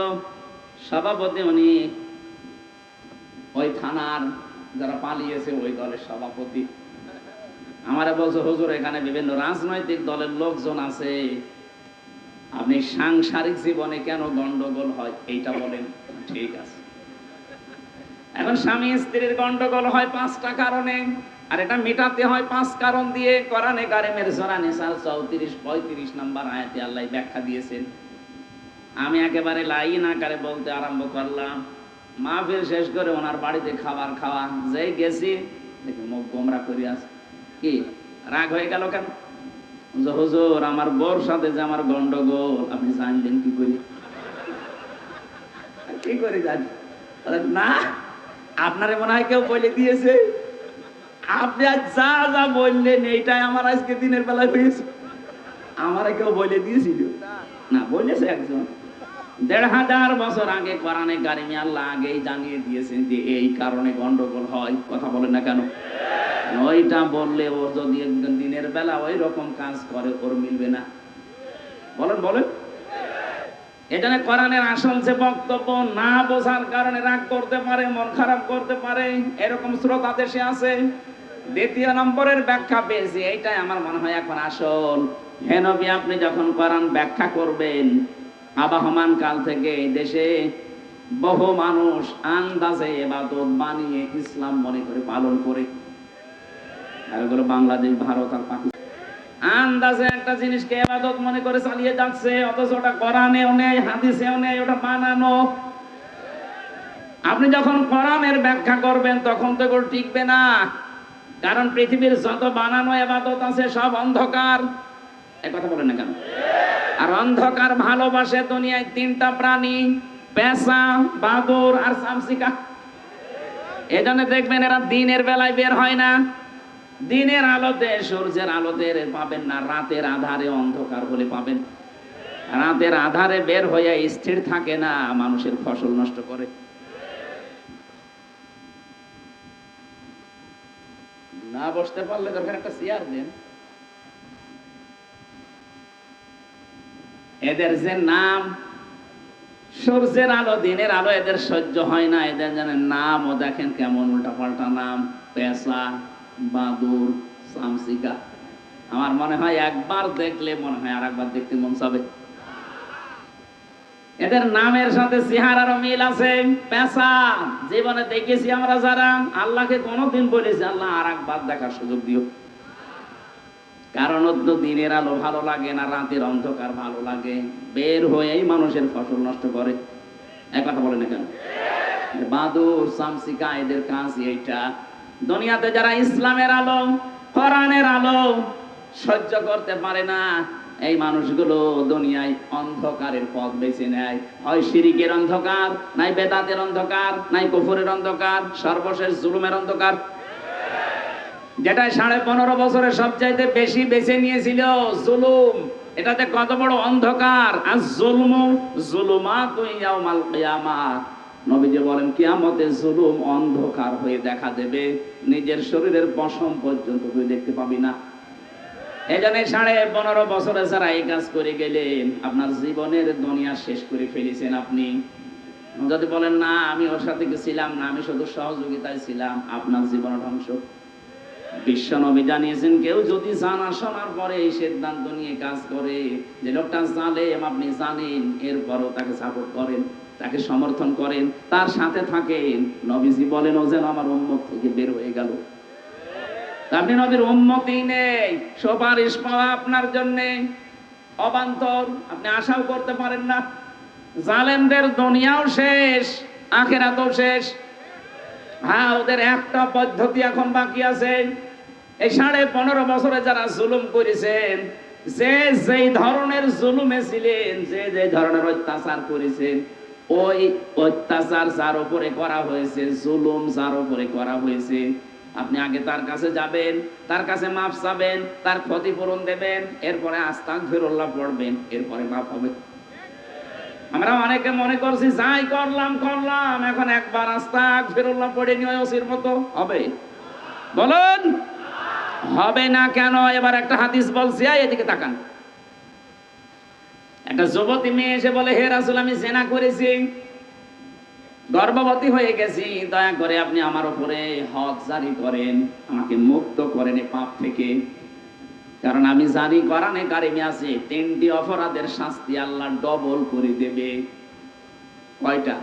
সভাপতি উনি, ওই থানার যারা পালিয়েছে ওই দলের সভাপতি। আমারে বলছে, হুজুর, এখানে বিভিন্ন রাজনৈতিক দলের লোকজন আছে, আপনি সাংসারিক জীবনে কেন গন্ডগোল হয় এইটা বলেন। ঠিক আছে। এখন স্বামী স্ত্রীর গন্ডগোল হয় 5টা কারণে, আর এটা মেটাতে হয় 5 কারণ দিয়ে। কোরআনে কারিমের সূরা নিসার 34-35 নম্বর আয়াতে আল্লাহ ব্যাখ্যা দিয়েছেন। আমি একেবারে লাইন আকারে বলতে আরম্ভ করলাম। মাহফিল শেষ করে ওনার বাড়িতে খাবার খাওয়া, যেই গেছি দেখি মুখ গোমরা করে আছে। কি রাগ হয়ে গেল কেন? হুজুর, আমার বউর সাথে যে আমার গন্ডগোল, আপনি জানলেন কি করি? কি করে জানি? না, আপনারে মনে হয় কেউ বলে দিয়েছে। আপনি আজ যা যা বললেন এইটাই আমার আজকে দিনের বেলায় হয়েছে। আমারে কেউ বলে দিয়েছিল না, বলেছে একজন। ১,৫০০ বছর আগে কোরআনে কারিমে আল্লাহ আগেই জানিয়ে দিয়েছেন যে এই কারণে গন্ডগোল হয়। কথা বলেন না কেন? ওইটা বললে ও যদি একদিন দিনের বেলা ওই রকম কাজ করে ওর মিলবে না। বলেন বলেন। এখানে কোরআনের আসল যে বক্তব্য না বোঝার কারণে রাগ করতে পারে, মন খারাপ করতে পারে, এরকম শ্রোতা দেশে আছে। দ্বিতীয় নম্বরের ব্যাখ্যা পেয়েছি, এইটাই আমার মনে হয় এখন আসল। হে নবী, আপনি যখন কোরআন ব্যাখ্যা করবেন, আবহমান কাল থেকে এই দেশে বহু মানুষ আন্দাজে ইবাদত বানিয়ে ইসলাম মনে করে পালন করে, আর এগুলো বাংলাদেশ, ভারত আর পাকিস্তান আন্দাজে একটা জিনিসকে ইবাদত মনে করে চালিয়ে যাচ্ছে, অথচ ওটা কোরআনেও নেই, হাদিসেও নেই, ওটা বানানো। আপনি যখন কোরআনের ব্যাখ্যা করবেন তখন তো এগুলো টিকবে না, কারণ পৃথিবীর যত বানানো ইবাদত আছে সব অন্ধকার। এই কথা বলেন না কেন? আর অন্ধকার ভালোবাসে দুনিয়ায় তিনটা প্রাণী, পেঁচা, বাদুড় আর চামচিকা। এজন্য দেখবেন এরা দিনের বেলায় বের হয় না, দিনের আলোতে, সূর্যের আলোতে পাবেন না, রাতের আধারে অন্ধকার হলে পাবেন। রাতের আধারে বের হয়ে স্থির থাকে না, মানুষের ফসল নষ্ট করে। না বসতে পারলে দরকার একটা চেয়ার দেন। এদের যে নাম, সূর্যের আলো, দিনের আলো এদের সহ্য হয় না, এদের জানেন নামও দেখেন কেমন উল্টাপাল্টা নাম, পেঁচা, বাদুড়, চামচিকা। আমার মনে হয় একবার দেখলে মনে হয় আর একবার দেখতে মন চাবে। এদের নামের সাথে চেহারারও মিল আছে। পেঁচা জীবনে দেখেছি আমরা যারা, আল্লাহকে কোনোদিন বলেছি আল্লাহ আর একবার দেখার সুযোগ দিও, কারণ দিনের আলো ভালো লাগে না, রাতের অন্ধকার ভালো লাগে, বের হয়েই মানুষের ফসল নষ্ট করে। এক কথা বলে না কেন? বাদুড়, চামচিকা এদের কাজ এইটা। দুনিয়াতে যারা ইসলামের আলো, কোরআনের আলো সহ্য করতে পারে না, এই মানুষগুলো দুনিয়ায় অন্ধকারের পথ বেছে নেয়। হয় শিরিকের অন্ধকার, নাই বেদাতের অন্ধকার, নাই কুফরের অন্ধকার, সর্বশেষ জুলুমের অন্ধকার, যেটা 15.5 বছরে সবচাইতে বেশি বেছে নিয়েছিল জুলুম। এটাতে কত বড় অন্ধকার! আর জুলমু জুলুমাতুন ইয়াউমাল কিয়ামাহ, নবীজি বলেন কিয়ামতে জুলুম অন্ধকার হয়ে দেখা দেবে, নিজের শরীরের পশম পর্যন্ত তুই দেখতে পাবি না। এই জন্য 15.5 বছরে যারা এই কাজ করে গেলেন, আপনার জীবনের দুনিয়া শেষ করে ফেলেছেন। আপনি যদি বলেন না আমি ওর সাথে ছিলাম না, আমি শুধু সহযোগিতায় ছিলাম, আপনার জীবন ধ্বংস। বিশ্ব নবী জানিয়েছেন, কেউ যদি জানা শোনার পরে এই সিদ্ধান্ত নিয়ে কাজ করে যে লোকটা জালেম, আপনি জানেন, এরপরও তাকে সাপোর্ট করেন, তাকে সমর্থন করেন, তার সাথে থাকেন, নবীজি বলেন ও যেন আমার উম্মত থেকে বের হয়ে গেল। আপনি নবীর উম্মতই নেই, সুপারিশ পাওয়া আপনার জন্য অবান্তর, আপনি আশাও করতে পারেন না। জালেমদের দুনিয়াও শেষ, আখিরাতও শেষ। হ্যাঁ, ওদের একটা পদ্ধতি এখন বাকি আছে। এই 15.5 বছরে যারা জুলুম করেছেন, যে যেই ধরনের জুলুমে ছিলেন, যে যে ধরনের অত্যাচার করেছেন, ওই অত্যাচার যার উপরে করা হয়েছে, জুলুম যার উপরে করা হয়েছে, আপনি আগে তার কাছে যাবেন, তার কাছে মাফ চাবেন, তার ক্ষতিপূরণ দেবেন, এরপরে আস্তাগফিরুল্লাহ পড়বেন, এরপরে মাফ হবে। আমরা অনেকে মনে করছি যাই করলাম, এখন একবার আস্তাগফিরুল্লাহ পড়ে নিয়ে ওসির মতো হবে। বলুন হবে না কেন? এবার একটা হাদিস বলছি, এদিকে তাকান। একটা যুবতী মেয়ে এসে বলে, হে রাসূল, আমি জিনা করেছি, গর্ভবতী হয়ে গেছি, দয়া করে আপনি আমার উপরে হক জারি করেন, আমাকে মুক্ত করেন এই পাপ থেকে। কারণ আমি জানি কোরআনে কারিমে আছে 3টি অপরাধের শাস্তি আল্লাহ ডবল করে দেবে। কয়টা?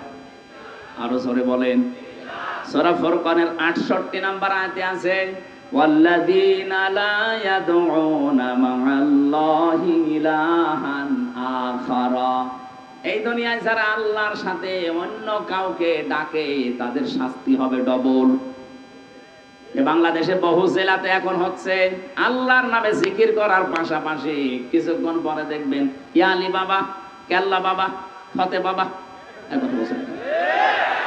আরো জোরে বলেন। সূরা ফুরকানের 68 নম্বর আয়াতে আছে, ওয়াল্লাযীনা লা ইয়াদউনা মা'আল্লাহি ইলাহান আখারা, এই দুনিয়ায় যারা আল্লাহর সাথে অন্য কাউকে ডাকে তাদের শাস্তি হবে ডবল। বাংলাদেশে বহু জেলাতে এখন হচ্ছে, আল্লাহর নামে জিকির করার পাশাপাশি কিছুক্ষণ পরে দেখবেন ইয়ালি বাবা, কেল্লা বাবা, ফতে বাবা।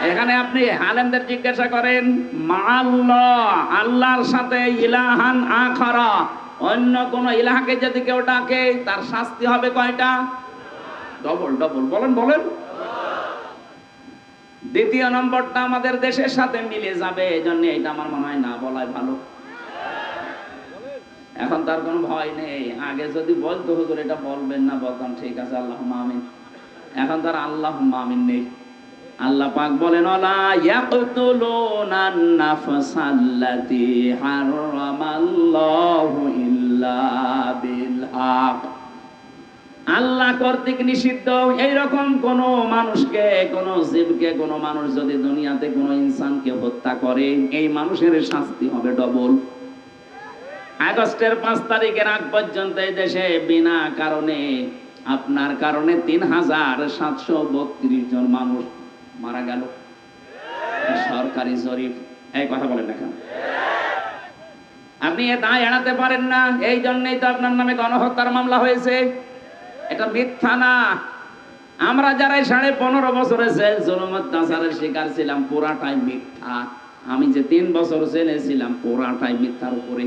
এখানে আপনি আলেমদের জিজ্ঞাসা করেন, মাআল্লাহ, আল্লাহর সাথে ইলাহান আখারা, অন্য কোন ইলাহকে যদি কেউ ডাকে তার শাস্তি হবে কয়টা? ডবল ডবল, বলেন বলেন। দ্বিতীয় নম্বরটা আমাদের দেশের সাথে মিলে যাবে, এই জন্য এটা আমার মনে হয় না বলাই ভালো। এখন তার কোনো ভয় নেই। আগে যদি বলতো হুজুর এটা বলবেন না, বলতাম ঠিক আছে আল্লাহুম্মা আমিন। এখন তার আল্লাহুম্মা আমিন নেই। আল্লাহ পাক বলেন ওয়ালা ইয়াকতুলুনান নাফসাল্লাতী হারামাল্লাহু ইল্লা বিল হক। আল্লাহ কর্তৃক নিষিদ্ধ এইরকম কোন মানুষকে, কোন জীবকে, কোন মানুষ যদি দুনিয়াতে কোন ইনসানকে হত্যা করে, এই মানুষের শাস্তি হবে ডবল। আগস্টের 5 তারিখের আগ পর্যন্ত এই দেশে বিনা কারণে, আপনার কারণে 3732 জন মানুষ মারা গেল। সরকারি জরিপ, এই কথা বলেন না কেন? আপনি এ দায় এড়াতে পারেন না, এই জন্যই তো আপনার নামে গণহত্যার মামলা হয়েছে। এটা মিথ্যা না। আমরা যারা 15.5 বছরে জেল জুলুম অত্যাচারের শিকার ছিলাম, পুরাটাই মিথ্যা। আমি যে 3 বছর জেলে ছিলাম, পুরাটাই মিথ্যার উপরে।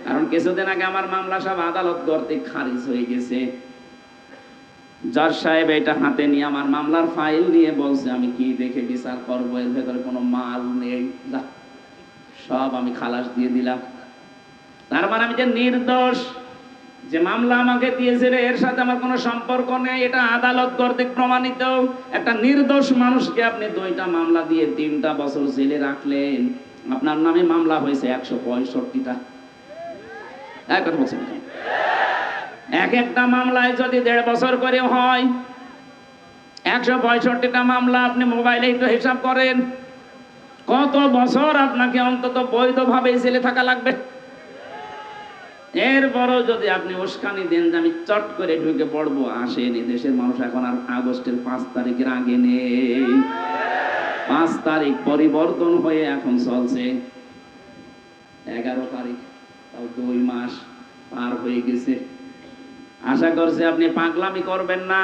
কারণ কিছুদিন আগে আমার মামলা সব আদালত কর্তৃক খারিজ হয়ে গেছে। জজ সাহেব এটা হাতে নিয়ে আমার মামলার ফাইল নিয়ে বলছে আমি কি দেখে বিচার করবো, এর ভেতরে কোনো মাল নেই, সব আমি খালাস দিয়ে দিলাম। তার মানে আমি যে নির্দোষ, যে মামলা আমাকে দিয়েছিল এর সাথে আমার কোনো সম্পর্ক নেই, এটা আদালত কর্তৃক প্রমাণিত। একটা নির্দোষ মানুষকে আপনি 2টা মামলা দিয়ে 3টা বছর জেলে রাখলেন, আপনার নামে মামলা হয়েছে 165টা। এক কথা বলছেন, এক একটা মামলায় যদি 1.5 বছর করে হয়, 165টা মামলা আপনি মোবাইলে একটু হিসাব করেন, কত বছর আপনাকে অন্তত বৈধভাবে জেলে থাকা লাগবে। এরপরও যদি আপনি উস্কানি দেন যে আমি চট করে ঢুকে পড়বো, আসেন। দেশের মানুষ এখন আর আগস্টের 5 তারিখের আগে নেই। 5 তারিখ পরিবর্তন হয়ে এখন চলছে 11 তারিখ, তাও 2 মাস পার হয়ে গেছে। আশা করছি আপনি পাগলামি করবেন না।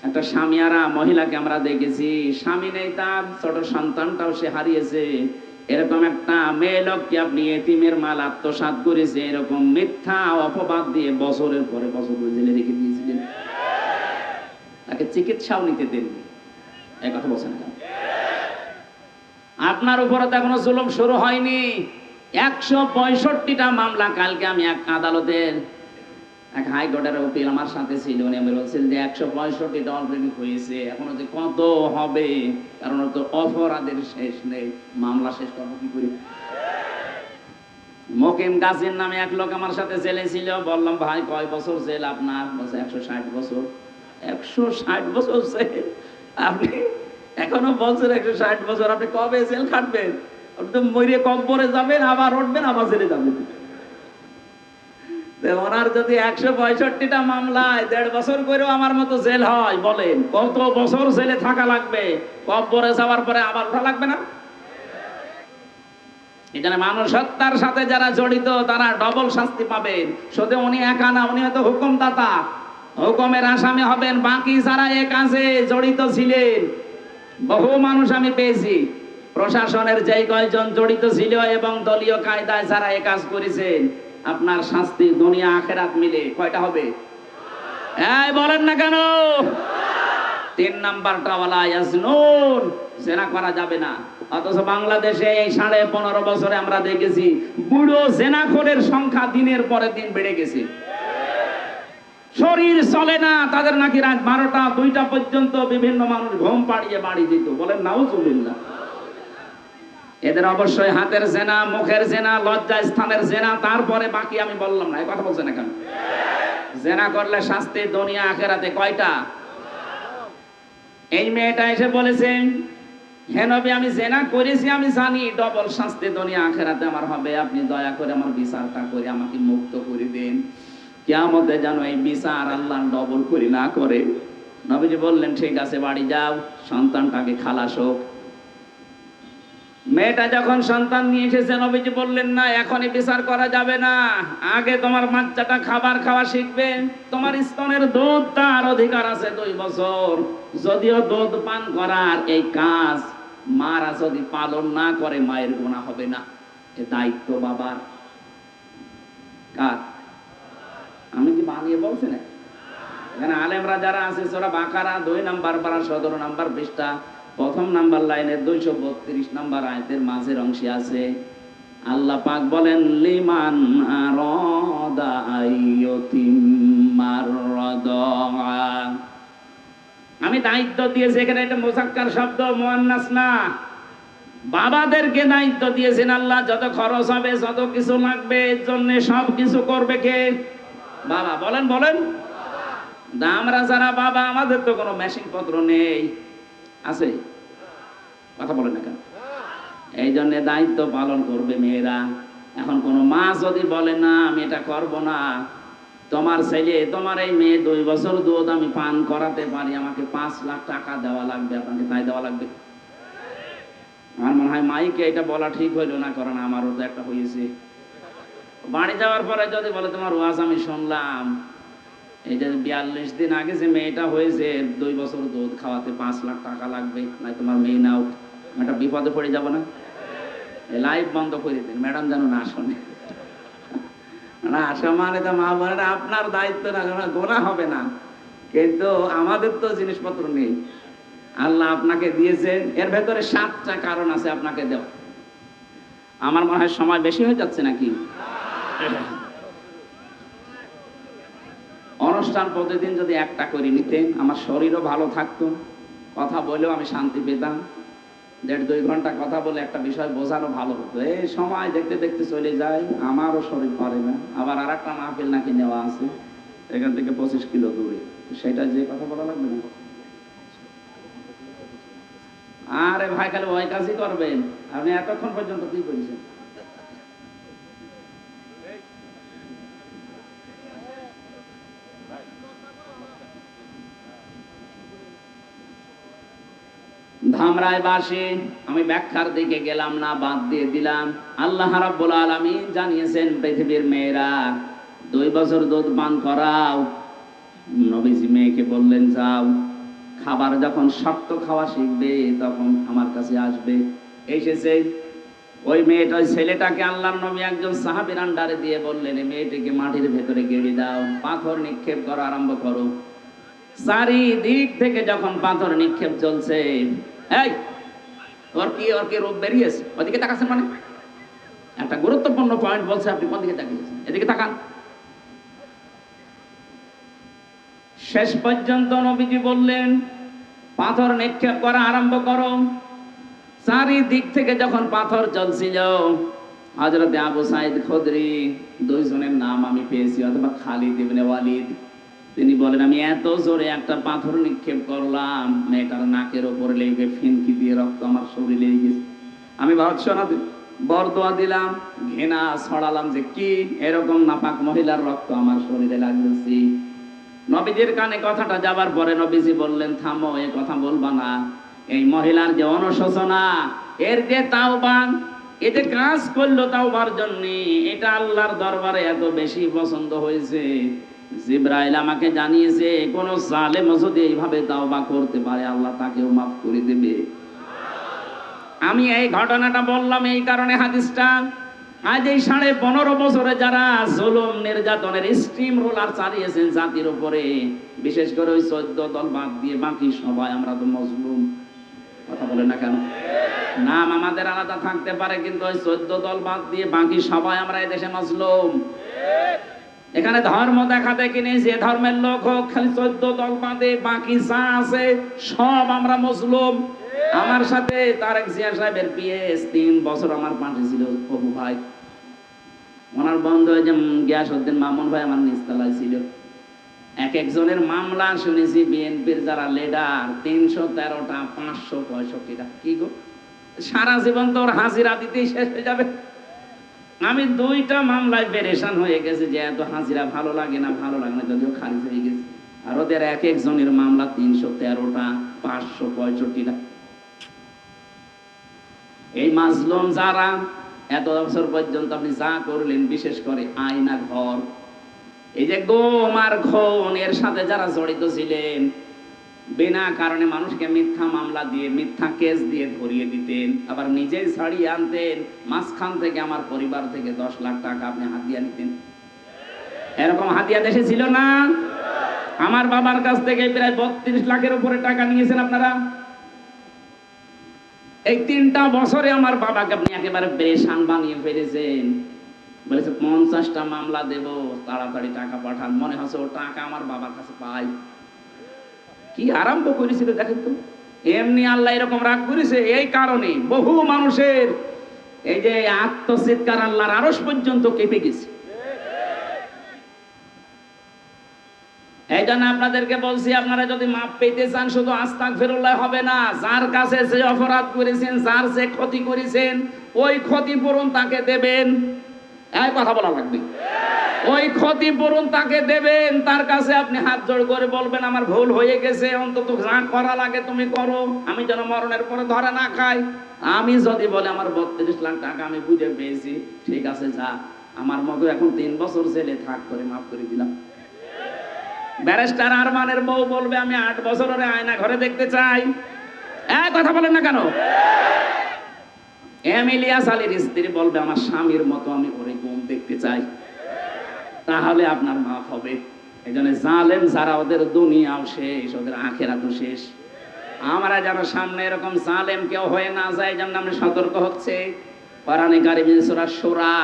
একটা স্বামীয়ারা মহিলাকে আমরা দেখেছি, স্বামী নেই তার, ছোট সন্তানটাও সে হারিয়েছে। এরকম একটা মেয়ে লোককে আপনি এতিমের মাল আত্মসাৎ করেছে, এরকম মিথ্যা অপবাদ দিয়ে বছরের পরে বছর জেলে রেখে দিয়েছিলেন। তাকে চিকিৎসাও নিতে দেননি। এই কথা বলছেন না? আপনার উপরে তো এখনো জুলুম শুরু হয়নি। 165টা মামলা। কালকে আমি এক আদালতের, এক হাইকোর্টের উকিল আমার সাথে ছিল, উনি আমি বলছিলেন যে 165টা অলরেডি হয়েছে, এখনো যে কত হবে, কারণ তো অপরাধের শেষ নেই, মামলা শেষ করবো কি করে? মকিম গাজীর নামে এক লোক আমার সাথে জেলে ছিল, বললাম ভাই কয় বছর জেল আপনার? বলছে 160 বছর। 160 বছর জেল? আপনি এখনো বলছেন 160 বছর, আপনি কবে জেল খাটবেন? আপনি তো মরে কবরে যাবেন, আবার উঠবেন, আবার জেলে যাবেন। ওনার যদি 165টা মামলায় 1.5 বছর করেও আমার মতো জেল হয়, বলেন কত বছর জেলে থাকা লাগবে? কবরে যাওয়ার পরে আবার ওঠা লাগবে না? এখানে মানুষ হত্যার সাথে যারা জড়িত তারা ডবল শাস্তি পাবেন। শুধু উনি একা না, উনি হয়তো হুকুমদাতা, হুকুমের আসামি হবেন। বাকি যারা এ কাজে জড়িত ছিলেন, বহু মানুষ আমি পেয়েছি, প্রশাসনের যেই কয়জন জড়িত ছিল এবং দলীয় কায়দায় যারা এ কাজ করেছেন, আপনার শাস্তি দুনিয়া আখেরাত মিলে কয়টা হবে? এই বলেন না কেন? 3 নাম্বারটা ওয়ালা ইয়াজনুন, জেনা করা যাবে না। অথচ বাংলাদেশে এই 15.5 বছরে আমরা দেখেছি বুড়ো জেনাখোরের সংখ্যা দিনের পরে দিন বেড়ে গেছে। শরীর চলে না তাদের, নাকি রাত 12টা 2টা পর্যন্ত বিভিন্ন মানুষ ঘুম পাড়িয়ে বাড়ি যেত। বলেন নাউজুবিল্লাহ। এদের অবশ্যই হাতের জেনা, মুখের জেনা, লজ্জা স্থানের জেনা, তারপরে বাকি আমি বললাম না। এই কথা বলছেন না কেন? জেনা করলে শাস্তি দুনিয়া আখেরাতে কয়টা? এই মেয়েটা এসে বলেছেন, হে নবী আমি জেনা করেছি, আমি জানি ডবল শাস্তি দুনিয়া আখেরাতে আমার হবে, আপনি দয়া করে আমার বিচারটা করে আমাকে মুক্ত করে দেন, কিয়ামতে যেন এই বিচার আল্লাহ ডবল করে না করে। নবীজি বললেন ঠিক আছে, বাড়ি যাও, সন্তানটাকে খালাস হোক। মেয়েটা যখন সন্তান নিয়ে এসেছে, নবীজি বললেন না এখনই বিচার করা যাবে না, আগে তোমার বাচ্চাটা খাবার খাওয়া শিখবে। তোমার স্তনের দুধ তার অধিকার আছে 2 বছর। যদিও দুধ পান করার এই কাজ মারা যদি পালন না করে, মায়ের গুনাহ হবে না। এ দায়িত্ব বাবার। কার? আমি কি বানিয়ে বলছি না? এখানে আলেমরা যারা আছে সূরা বাকারা 2 নাম্বার পারা 17 নাম্বার পৃষ্ঠা প্রথম নাম্বার লাইনের 232 নাম্বার আয়াতের মাঝের অংশে আছে আল্লাহ পাক বলেন লিমান আরাদা আইয়ুতিম্মার রাদা। আমি দায়িত্ব দিয়েছি, এখানে এটা মুযাক্কার শব্দ, মুয়ান্নাস না। বাবাদেরকে দায়িত্ব দিয়েছেন আল্লাহ, যত খরচ হবে যত কিছু লাগবে এর জন্য সব কিছু করবে কে? বাবা। বলেন বলেন। আমরা যারা বাবা আমাদের তো কোনো মেশিন পত্র নেই, আছে? কথা বলেন না কেন? এই জন্য দায়িত্ব পালন করবে মেয়েরা। এখন কোনো মা যদি বলে না আমি এটা করব না, তোমার ছেলে তোমার এই মেয়ে 2 বছর দুধ আমি পান করাতে পারি, আমাকে 5 লাখ টাকা দেওয়া লাগবে, আপনাকে তাই দেওয়া লাগবে? আমার মনে হয় মাইকে এটা বলা ঠিক হইল না, কারণ আমারও তো একটা হয়েছে। বাড়ি যাওয়ার পরে যদি বলে তোমার ওয়াজ আমি শুনলাম, এই যে 42 দিন আগে যে মেয়েটা হয়েছে 2 বছর দুধ খাওয়াতে 5 লাখ টাকা লাগবে, না তোমার মেয়ে নাও, একটা বিপদে পড়ে যাব না? লাইভ বন্ধ করে দিন, ম্যাডাম যেন না শোনে। না আসা মানে তো মা বোনেরা আপনার দায়িত্ব না, গোনা হবে না, কিন্তু আমাদের তো জিনিসপত্র নেই। আল্লাহ আপনাকে দিয়েছেন, এর ভেতরে 7টা কারণ আছে আপনাকে দেওয়া। আমার মনে হয় সময় বেশি হয়ে যাচ্ছে নাকি? অনুষ্ঠান প্রতিদিন যদি একটা করে নিতেন আমার শরীরও ভালো থাকতো, কথা বলেও আমি শান্তি পেতাম। 1.5-2 ঘন্টা কথা বলে একটা বিষয় বোঝানো ভালো হতো। এই সময় দেখতে দেখতে চলে যায়, আমারও শরীর পারে না। আবার আর একটা মাহফিল নাকি নেওয়া আছে এখান থেকে 25 কিলো দূরে, সেটা যে কথা বলা লাগবে না। আরে ভাই খালি ওই কাজই করবেন, আপনি এতক্ষণ পর্যন্ত কি করেছেন? ধামরায় বাসে আমি ব্যাখ্যার দিকে গেলাম না, বাদ দিয়ে দিলাম। আল্লাহ রাব্বুল আলামিন জানিয়েছেন পৃথিবীর মেয়েরা 2 বছর দুধ পান করাও। নবীজি মেয়েকে বললেন যাও, খাবার যখন শক্ত খাওয়া শিখবে তখন আমার কাছে আসবে। এসেছে ওই মেয়েটা, ওই ছেলেটাকে আল্লাহর নবী একজন সাহাবীর আন্ডারে দিয়ে বললেন এই মেয়েটিকে মাটির ভেতরে গেড়ে দাও, পাথর নিক্ষেপ করা আরম্ভ করো। চারিদিক থেকে যখন পাথর নিক্ষেপ চলছে, এই ওর কি রূপ বেরিয়েছে, ওদিকে তাকাচ্ছেন মানে? একটা গুরুত্বপূর্ণ পয়েন্ট বলছে, আপনি কোন দিকে তাকিয়েছেন? এদিকে তাকান। শেষ পর্যন্ত নবীজি বললেন পাথর নিক্ষেপ করা আরম্ভ করো। চারিদিক থেকে যখন পাথর চলছিল, হযরত আবু সাঈদ খুদরি, 2 জনের নাম আমি পেয়েছি, অথবা খালিদ ইবনে ওয়ালিদ, তিনি বলেন আমি এত জোরে একটা পাথর নিক্ষেপ করলাম মেয়েটার নাকের উপরে লেগে ফিনকি দিয়ে রক্ত আমার শরীরে লেগে গেছে। আমি ভর্ৎসনা বরদোয়া দিলাম, ঘৃণা ছড়ালাম যে কি এরকম নাপাক মহিলার রক্ত আমার শরীরে লাগতেছে। নবীজির কানে কথাটা যাবার পরে নবীজি বললেন থামো, এই কথা বলবা না। এই মহিলার যে অনুশোচনা, এর যে তাওবা, এই যে কাজ করলো তাওবার জন্য, এটা আল্লাহর দরবারে এত বেশি পছন্দ হয়েছে। জিবরাইল আমাকে জানিয়েছে কোন জালেম যদি এইভাবে তাওবা করতে পারে আল্লাহ তাকেও মাফ করে দেবে। আমি এই ঘটনাটা বললাম এই কারণে, হাদিসটা আজ এই 15.5 বছরে যারা জুলুম নির্যাতনের স্টিম রোলার চালিয়েছেন জাতির উপরে, বিশেষ করে ওই 14 দল বাদ দিয়ে বাকি সবাই আমরা তো মজলুম। কথা বলেন না কেন? নাম আমাদের আলাদা থাকতে পারে, কিন্তু ওই 14 দল বাদ দিয়ে বাকি সবাই আমরা এই দেশে মজলুম। এখানে ধর্ম দেখাতে কিনে যে ধর্মের লোক হোক, খালি 14 দল বাদে বাকি যা আছে সব আমরা মজলুম। আমার সাথে তারেক জিয়া সাহেবের পিএস 3 বছর আমার পাশে ছিল অপু ভাই, ওনার বন্ধু যে গিয়াসউদ্দিন মামুন ভাই আমার নিচতলায় ছিল। এক একজনের মামলা শুনেছি বিএনপির যারা লিডার 313টা 565টা। কি গো, সারা জীবন তো ওর হাজিরা দিতেই শেষ হয়ে যাবে। আমি 2টা মামলায় পেরেশান হয়ে গেছে যে এত হাজিরা ভালো লাগে না, যদিও খারিজ হয়ে গেছে। আর ওদের এক একজনের মামলা 313টা 565টা। এই মাজলুম যারা এত বছর পর্যন্ত আপনি যা করলেন, বিশেষ করে আয়না ঘর, এই যে গোম আর খুন, এর সাথে যারা জড়িত ছিলেন, বিনা কারণে মানুষকে মিথ্যা মামলা দিয়ে মিথ্যা কেস দিয়ে ধরিয়ে দিতেন, আবার নিজেই ছাড়িয়ে আনতেন। মাঝখান থেকে আমার পরিবার থেকে 10 লাখ টাকা আপনি হাদিয়া নিতেন। এরকম হাদিয়া দেশে ছিল না? আমার আমার বাবার কাছ থেকে প্রায় 32 লাখের উপরে টাকা নিয়েছেন আপনারা। এই 3টা বছরে আমার বাবাকে আপনি একেবারে পেরেশান বানিয়ে ফেলেছেন। বলেছে 50টা মামলা দেব, তাড়াতাড়ি টাকা পাঠান। মনে হচ্ছে ও টাকা আমার বাবার কাছে পাই। কি আরম্ভ করেছিল দেখেন তো। এমনি আল্লাহ এরকম রাগ করেছে এই কারণে বহু মানুষের এই যে আত্মচিৎকার আল্লাহর আরশ পর্যন্ত কেঁপে গেছে। এই জন্য আপনাদেরকে বলছি, আপনারা যদি মাপ পেতে চান শুধু আস্তাগফিরুল্লাহ হবে না। যার কাছে যে অপরাধ করেছেন, যার যে ক্ষতি করেছেন, ওই ক্ষতিপূরণ তাকে দেবেন। এই কথা বলা লাগবে। ওই ক্ষতিপূরণ তাকে দেবেন। তার কাছে আপনি হাত জোড় করে বলবেন আমার ভুল হয়ে গেছে, অন্তত যা করা লাগে তুমি করো, আমি যেন মরণের পরে ধরে না খাই। আমি যদি বলে আমার 32 লাখ টাকা আমি বুঝে পেয়েছি, ঠিক আছে যা, আমার মতো এখন 3 বছর জেলে থাক, করে মাফ করে দিলাম। ব্যারিস্টার আরমানের বউ বলবে আমি 8 বছর ওরে আয়না ঘরে দেখতে চাই। এই কথা বলেন না কেন? এমিলিয়াস আলীর স্ত্রী বলবে আমার স্বামীর মতো আমি ওরে গুণ দেখতে চাই। তাহলে আপনার মাফ হবে। এই জন্য জালেম যারা, ওদের দুনিয়াও শেষ, ওদের আখিরাতও শেষ। আমরা যেন সামনে এরকম জালেম কেউ হয়ে না যায়, যেন আমরা সতর্ক হচ্ছে। কোরআনে কারিমে সূরা শূরা,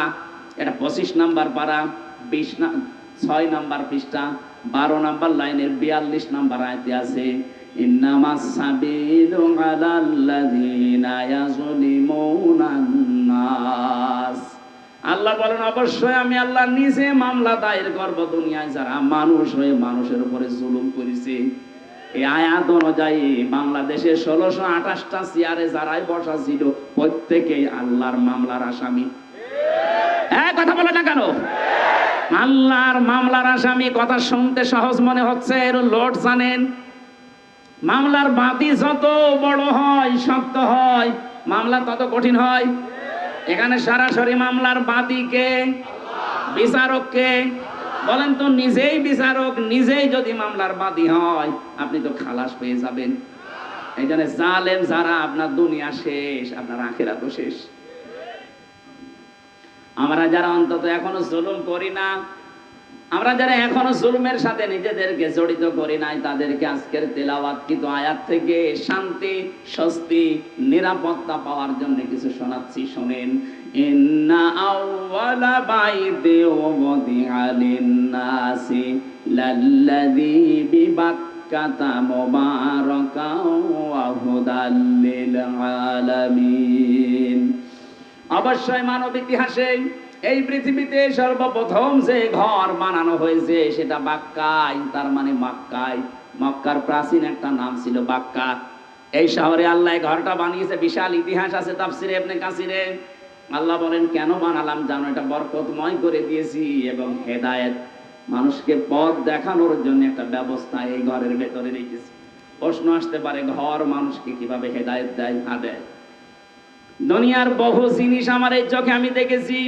এটা 25 নাম্বার পারা, 6 নাম্বার পৃষ্ঠা, 12 নাম্বার লাইনের 42 নাম্বার আয়াতে আছে, ইন্নামাস সাবিলু আলাল্লাযিনা ইয়াযলিমুনান নাস। আল্লাহ বলেন অবশ্যই আমি আল্লাহ নিজে মামলা দায়ের করব দুনিয়ায় যারা মানুষ হয়ে মানুষের উপরে জুলুম করেছে। এই আয়াত অনুযায়ী বাংলাদেশে 1628টা চেয়ারে যারাই বসা ছিল প্রত্যেকেই আল্লাহর মামলার আসামি। কথা বলে না কেন? আল্লাহর মামলার আসামি। কথা শুনতে সহজ মনে হচ্ছে, এর লোড জানেন। মামলার বাদী যত বড় হয়, শক্ত হয়, মামলা তত কঠিন হয়। এখানে সরাসরি মামলার বাদীকে, বিচারককে বলেন তো, নিজেই বিচারক, নিজেই যদি মামলার বাদী হয়, আপনি তো খালাস পেয়ে যাবেন। এই জন্য জালেম যারা, আপনার দুনিয়া শেষ, আপনার আখিরাতও শেষ। আমরা যারা অন্তত এখনো জুলুম করি না, আমরা যারা এখনো জুলুমের সাথে নিজেদেরকে জড়িত করি নাই, তাদেরকে আজকের তেলাওয়াত কিন্তু আয়াত থেকে শান্তি, স্বস্তি, নিরাপত্তা পাওয়ার জন্য কিছু শোনাচ্ছি, শোনেন। ইন্না আউওয়ালা বাইতি উযিআ লিন-নাসি লাল্লাযী বিবাক্কাতা মুবারাকাও ওয়া হুদাল লিল আলামিন। অবশ্যই মানব ইতিহাসে এই পৃথিবীতে সর্বপ্রথম যে ঘর বানানো হয়েছে সেটা বাক্কায়, তার মানে মক্কায়। মক্কার প্রাচীন একটা নাম ছিল বাক্কা। এই শহরে আল্লাহ ঘরটা বানিয়েছে, বিশাল ইতিহাস আছে তাফসিরে ইবনে কাসিরে। আল্লাহ বলেন কেন বানালাম জানো? এটা বরকতময় করে দিয়েছি এবং হেদায়েত, মানুষকে পথ দেখানোর জন্য একটা ব্যবস্থা এই ঘরের ভেতরে রেখেছি। প্রশ্ন আসতে পারে, ঘর মানুষকে কিভাবে হেদায়েত দেয়? না দেয়। দুনিয়ার বহু জিনিস আমার এই চোখে আমি দেখেছি,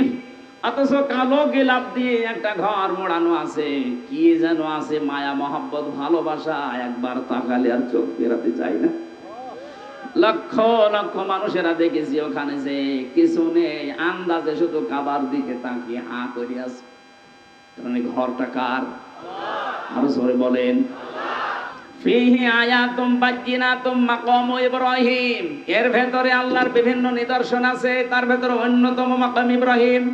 অথচ কালো গেলাপ দিয়ে একটা ঘর মোড়ানো আছে, কি যেন আছে মায়া মহব্বত ভালোবাসা, একবার তাকালে আর চোখ ফেরাতে চাই না। লক্ষ লক্ষ মানুষেরা দেখেছি ওখানে যে কিছু নেই, আন্দাজে শুধু কাবার দিকে তাকিয়ে হা করে আছে। কারণ ঘরটা কার? আরো জোরে বলেন। ফিহি আয়াতুম বায়্যিনাতুম মাকামু ইব্রাহিম। এর ভেতরে আল্লাহর বিভিন্ন নিদর্শন আছে, তার ভেতরে অন্যতম মাকাম ইব্রাহিম।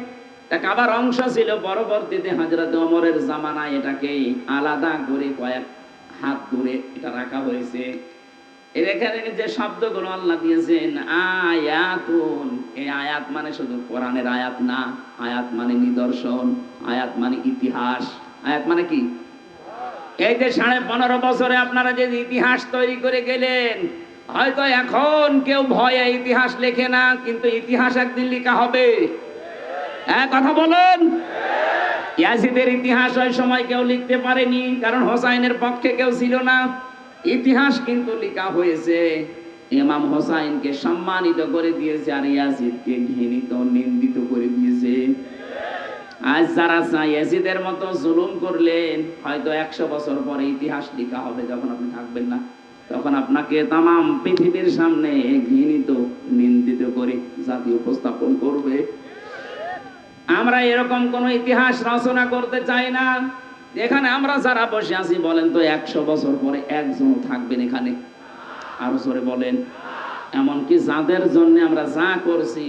এটা কাবার অংশ ছিল, পরবর্তীতে হযরত ওমরের জামানায় এটাকে আলাদা করে কয়েক হাত দূরে এটা রাখা হয়েছে। এর এখানে যে শব্দগুলো আল্লাহ দিয়েছেন আয়াতুন, এই আয়াত মানে শুধু কোরআনের আয়াত না, আয়াত মানে নিদর্শন, আয়াত মানে ইতিহাস। আয়াত মানে কি? এই যে 15.5 বছরে আপনারা যে ইতিহাস তৈরি করে গেলেন, হয়তো এখন কেউ ভয়ে ইতিহাস লেখে না, কিন্তু ইতিহাস একদিন লেখা হবে। কথা বলেন। ইয়াজিদের ইতিহাস ওই সময় কেউ লিখতে পারেনি, কারণ হোসাইনের পক্ষে কেউ ছিল না। ইতিহাস কিন্তু লেখা হয়েছে। ইমাম হোসাইনকে সম্মানিত করে দিয়েছে, আর ইয়াজিদকে ঘৃণিত, নিন্দিত করে দিয়েছে। আজ যারা ইয়াজিদের মতো জুলুম করলেন, হয়তো 100 বছর পরে ইতিহাস লেখা হবে, যখন আপনি থাকবেন না, তখন আপনাকে তামাম পৃথিবীর সামনে ঘৃণিত, নিন্দিত করে জাতি উপস্থাপন করবে। আমরা এরকম কোন ইতিহাস রচনা করতে চাই না। এখানে আমরা যারা বসে আছি বলেন তো 100 বছর পরে একজন থাকবেন এখানে? আরো জোরে বলেন। এমনকি যাদের জন্য আমরা যা করছি,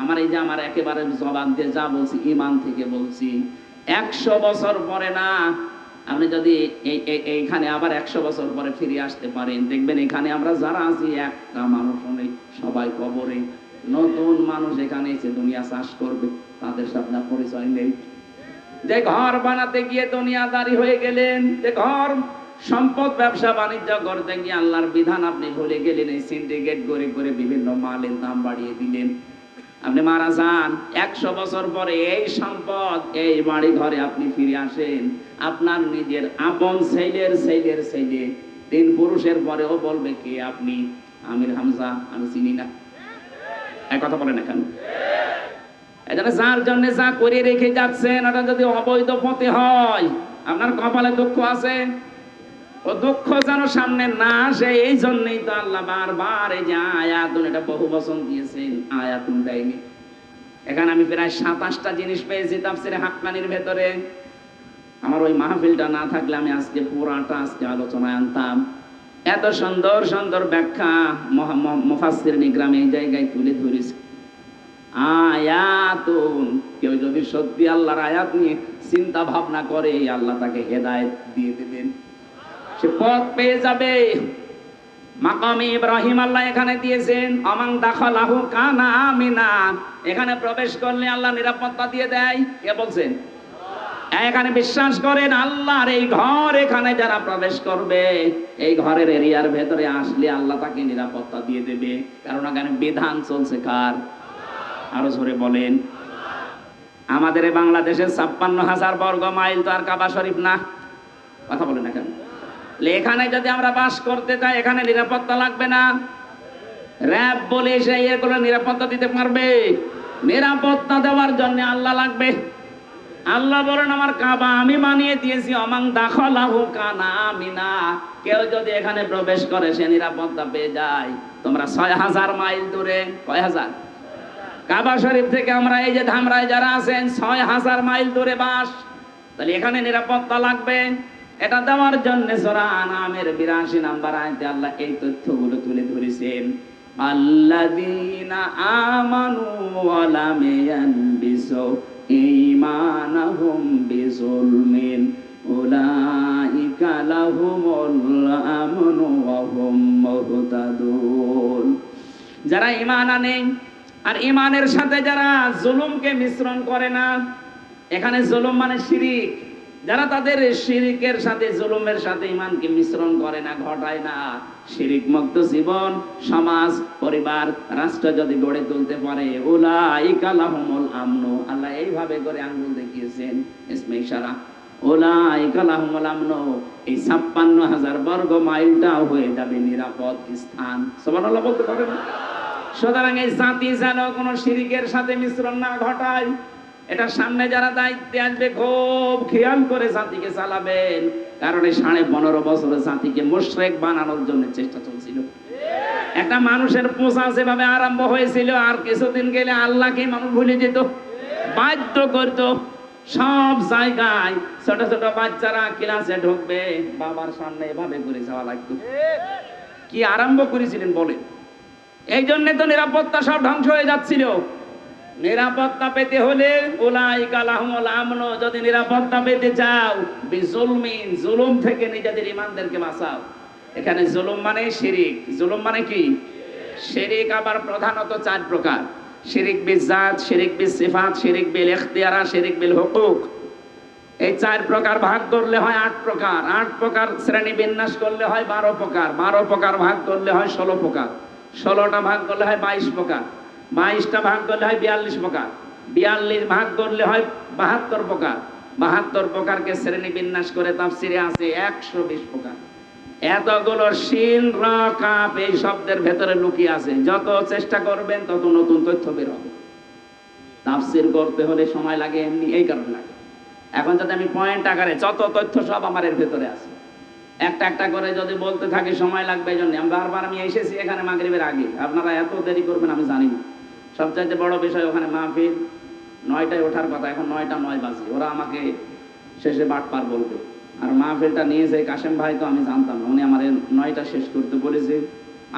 আমার এই যে আমার একেবারে জবান দিয়ে যা বলছি ইমান থেকে বলছি, 100 বছর পরে না, আপনি যদি এইখানে আবার 100 বছর পরে ফিরে আসতে পারেন, দেখবেন এখানে আমরা যারা আছি একটা মানুষ নেই, সবাই কবরে। নতুন মানুষ এখানে এসে দুনিয়া চাষ করবে, তাদের সাথে পরিচয় নেই। যে ঘর বানাতে গিয়ে দুনিয়াদারি হয়ে গেলেন, যে ঘর সম্পদ ব্যবসা বাণিজ্য করতে গিয়ে আল্লাহর বিধান আপনি ভুলে গেলেন, এই সিন্ডিকেট করে করে বিভিন্ন মালের দাম বাড়িয়ে দিলেন, আপনি মারা যান। 100 বছর পরে এই সম্পদ এই বাড়ি ঘরে আপনি ফিরে আসেন, আপনার নিজের আপন ছেলের ছেলের ছেলে 3 পুরুষের পরেও বলবে কে আপনি? আমির হামজা, আমি চিনি না। এক কথা বলেন এখন। এজন্য যার জন্য যা করে রেখে যাচ্ছেন, ওটা যদি অবৈধ পথে হয়, আপনার কপালে দুঃখ আছে। ও দুঃখ যেন সামনে না আসে, এই জন্যই তো আল্লাহ বারবার এই যে আয়াতুন, এটা বহু বচন দিয়েছেন, আয়াতুন দেয়নি। এখানে আমি প্রায় 27টা জিনিস পেয়েছি তাফসিরে হাক্কানির ভেতরে। আমার ওই মাহফিলটা না থাকলে আমি আজকে পুরাটা আজকে আলোচনায় আনতাম। এত সুন্দর সুন্দর ব্যাখ্যা মুফাসসির নিগ্রামে এই জায়গায় তুলে ধরেছে। আয়াতুন, কেউ যদি সত্যি আল্লাহর আয়াত নিয়ে চিন্তা ভাবনা করে, আল্লাহ তাকে হেদায়েত দিয়ে দেবেন, সে পথ পেয়ে যাবে। মাকামে ইব্রাহিম আল্লাহ এখানে দিয়েছেন, আমান দাখালাহু কানা আমিনা, এখানে প্রবেশ করলে আল্লাহ নিরাপত্তা দিয়ে দেয়। কে বলছেন? এখানে বিশ্বাস করেন আল্লাহর এই ঘর, এখানে যারা প্রবেশ করবে, এই ঘরের এরিয়ার ভেতরে আসলে আল্লাহ তাকে নিরাপত্তা দিয়ে দেবে, কারণ এখানে বিধান চলছে কার? আরো জোরে বলেন। আমাদের এই বাংলাদেশে 56,000 বর্গ মাইল তো আর কাবা শরীফ না। কথা বলেন না কেন? এখানে যদি আমরা বাস করতে চাই, এখানে নিরাপত্তা লাগবে না? র‍্যাব বলে এসে এগুলো নিরাপত্তা দিতে পারবে? নিরাপত্তা দেওয়ার জন্য আল্লাহ লাগবে। আল্লাহ বলেন আমার কাবা আমি বানিয়ে দিয়েছি, আমান দাখালাহু কানা আমিনা, কেউ যদি এখানে প্রবেশ করে সে নিরাপত্তা পেয়ে যায়। তোমরা 6,000 মাইল দূরে, কয় হাজার? কাবা শরীফ থেকে আমরা এই যে ধামরায় যারা আছেন 6,000 মাইল দূরে বাস, তাহলে এখানে নিরাপত্তা লাগবে। এটা দেওয়ার জন্য সূরা আনামের 82 নম্বর আয়াতে আল্লাহ এই তথ্যগুলো তুলে ধরেছেন। আল্লাযীনা আমানু ওয়া লাম ইয়ালবিসু ঈমানাহুম বিযুলমিন উলাইকা লাহুমুল আমনু ওয়া হুম মুহতাদুন। যারা ঈমান আনে আর ঈমানের সাথে যারা জুলুমকে মিশ্রণ করে না, এখানে জুলুম মানে শিরিক, যারা তাদের শিরিকের সাথে জুলুমের সাথে ঈমানকে মিশ্রণ করে না, ঘটায় না, শিরিক মুক্ত জীবন, সমাজ, পরিবার, রাষ্ট্র যদি গড়ে তুলতে পারে, উলাইকা লাহুমুল আমনু, আল্লাহ এইভাবে করে আঙ্গুল দেখিয়েছেন, ইসমে ইশারা, উলাইকা লাহুমুল আমনু, এই 56,000 বর্গ মাইলটাও হয়ে যাবে নিরাপদ স্থান। সুবহানাল্লাহ বলতে পারেন? সুতরাং এই জাতি যেন কোনো শিরিকের সাথে মিশ্রণ না ঘটায়, এটা সামনে যারা দায়িত্বে আসবে খুব খেয়াল করে জাতিকে চালাবেন, কারণ এই 15.5 বছরে জাতিকে মুশরিক বানানোর জন্য চেষ্টা চলছিল। একটা মানুষের পোষা যেভাবে আরম্ভ হয়েছিল, আর কিছুদিন গেলে আল্লাহকে মানুষ ভুলে যেত, বাধ্য করত। সব জায়গায় ছোট ছোট বাচ্চারা ক্লাসে ঢুকবে, বাবার সামনে এভাবে করে যাওয়া লাগতো। কি আরম্ভ করেছিলেন বলেন? এই জন্য তো নিরাপত্তা সব ধ্বংস হয়ে যাচ্ছিল। নিরাপত্তা পেতে হলে উলাইকা লাহুমুল আমনু, যদি নিরাপত্তা পেতে চাও বিজুলমিন, জুলুম থেকে নিজেদের ঈমানদেরকে বাঁচাও। এখানে জুলুম মানে শিরিক। জুলুম মানে কি? শিরিক আবার প্রধানত 4 প্রকার: শিরিক বিজাত, শিরিক বিসিফাত, শিরিক বিল ইখতিয়ারা, শিরিক বিল হুকুক। এই 4 প্রকার ভাগ করলে হয় 8 প্রকার। 8 প্রকার শ্রেণী বিন্যাস করলে হয় 12 প্রকার। 12 প্রকার ভাগ করলে হয় 16 প্রকার। 16টা ভাগ করলে হয় 22 প্রকার। 22টা ভাগ করলে হয় 42 প্রকার। 42 ভাগ করলে হয় 72 প্রকার। 72 প্রকারকে শ্রেণী বিন্যাস করে তাফসিরে আছে 120 প্রকার। এতগুলো শিন র কাফ এই শব্দের ভেতরে লুকিয়ে আছে। যত চেষ্টা করবেন তত নতুন তথ্য বের হবে। তাফসির করতে হলে সময় লাগে, এমনি এই কারণে লাগে। এখন যদি আমি পয়েন্ট আকারে যত তথ্য সব আমার এর ভেতরে আছে, একটা একটা করে যদি বলতে থাকি সময় লাগবে। এই জন্য বারবার আমি এসেছি এখানে মাগরিবের আগে, আপনারা এত দেরি করবেন আমি জানি না। সবচাইতে বড় বিষয় ওখানে মাহফিল 9টায় ওঠার কথা, এখন 9টা 9 বাজে। ওরা আমাকে শেষে বাটপার বলবে। আর মাহফিলটা নিয়েছে কাশেম ভাই, তো আমি জানতাম না, উনি আমার 9টা শেষ করতে বলেছে।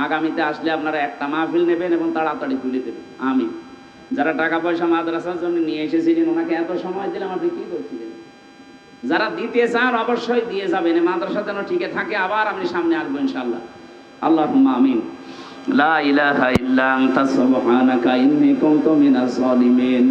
আগামীতে আসলে আপনারা একটা মাহফিল নেবেন এবং তাড়াতাড়ি তুলে দেবেন। আমি যারা টাকা পয়সা মাদ্রাসার জন্য নিয়ে এসেছিলেন, ওনাকে এত সময় দিলাম, আপনি কি করছিলেন? যারা দিতে চান অবশ্যই দিয়ে যাবেন, এই মাদ্রাসা যেন টিকে থাকে। আবার আমি সামনে আসবো ইনশাআল্লাহ। আল্লাহুম্মা আমিন। লা ইলাহা ইল্লা আনতা সুবহানাকা ইন্নী কুনতু মিনাজ জালিমিন।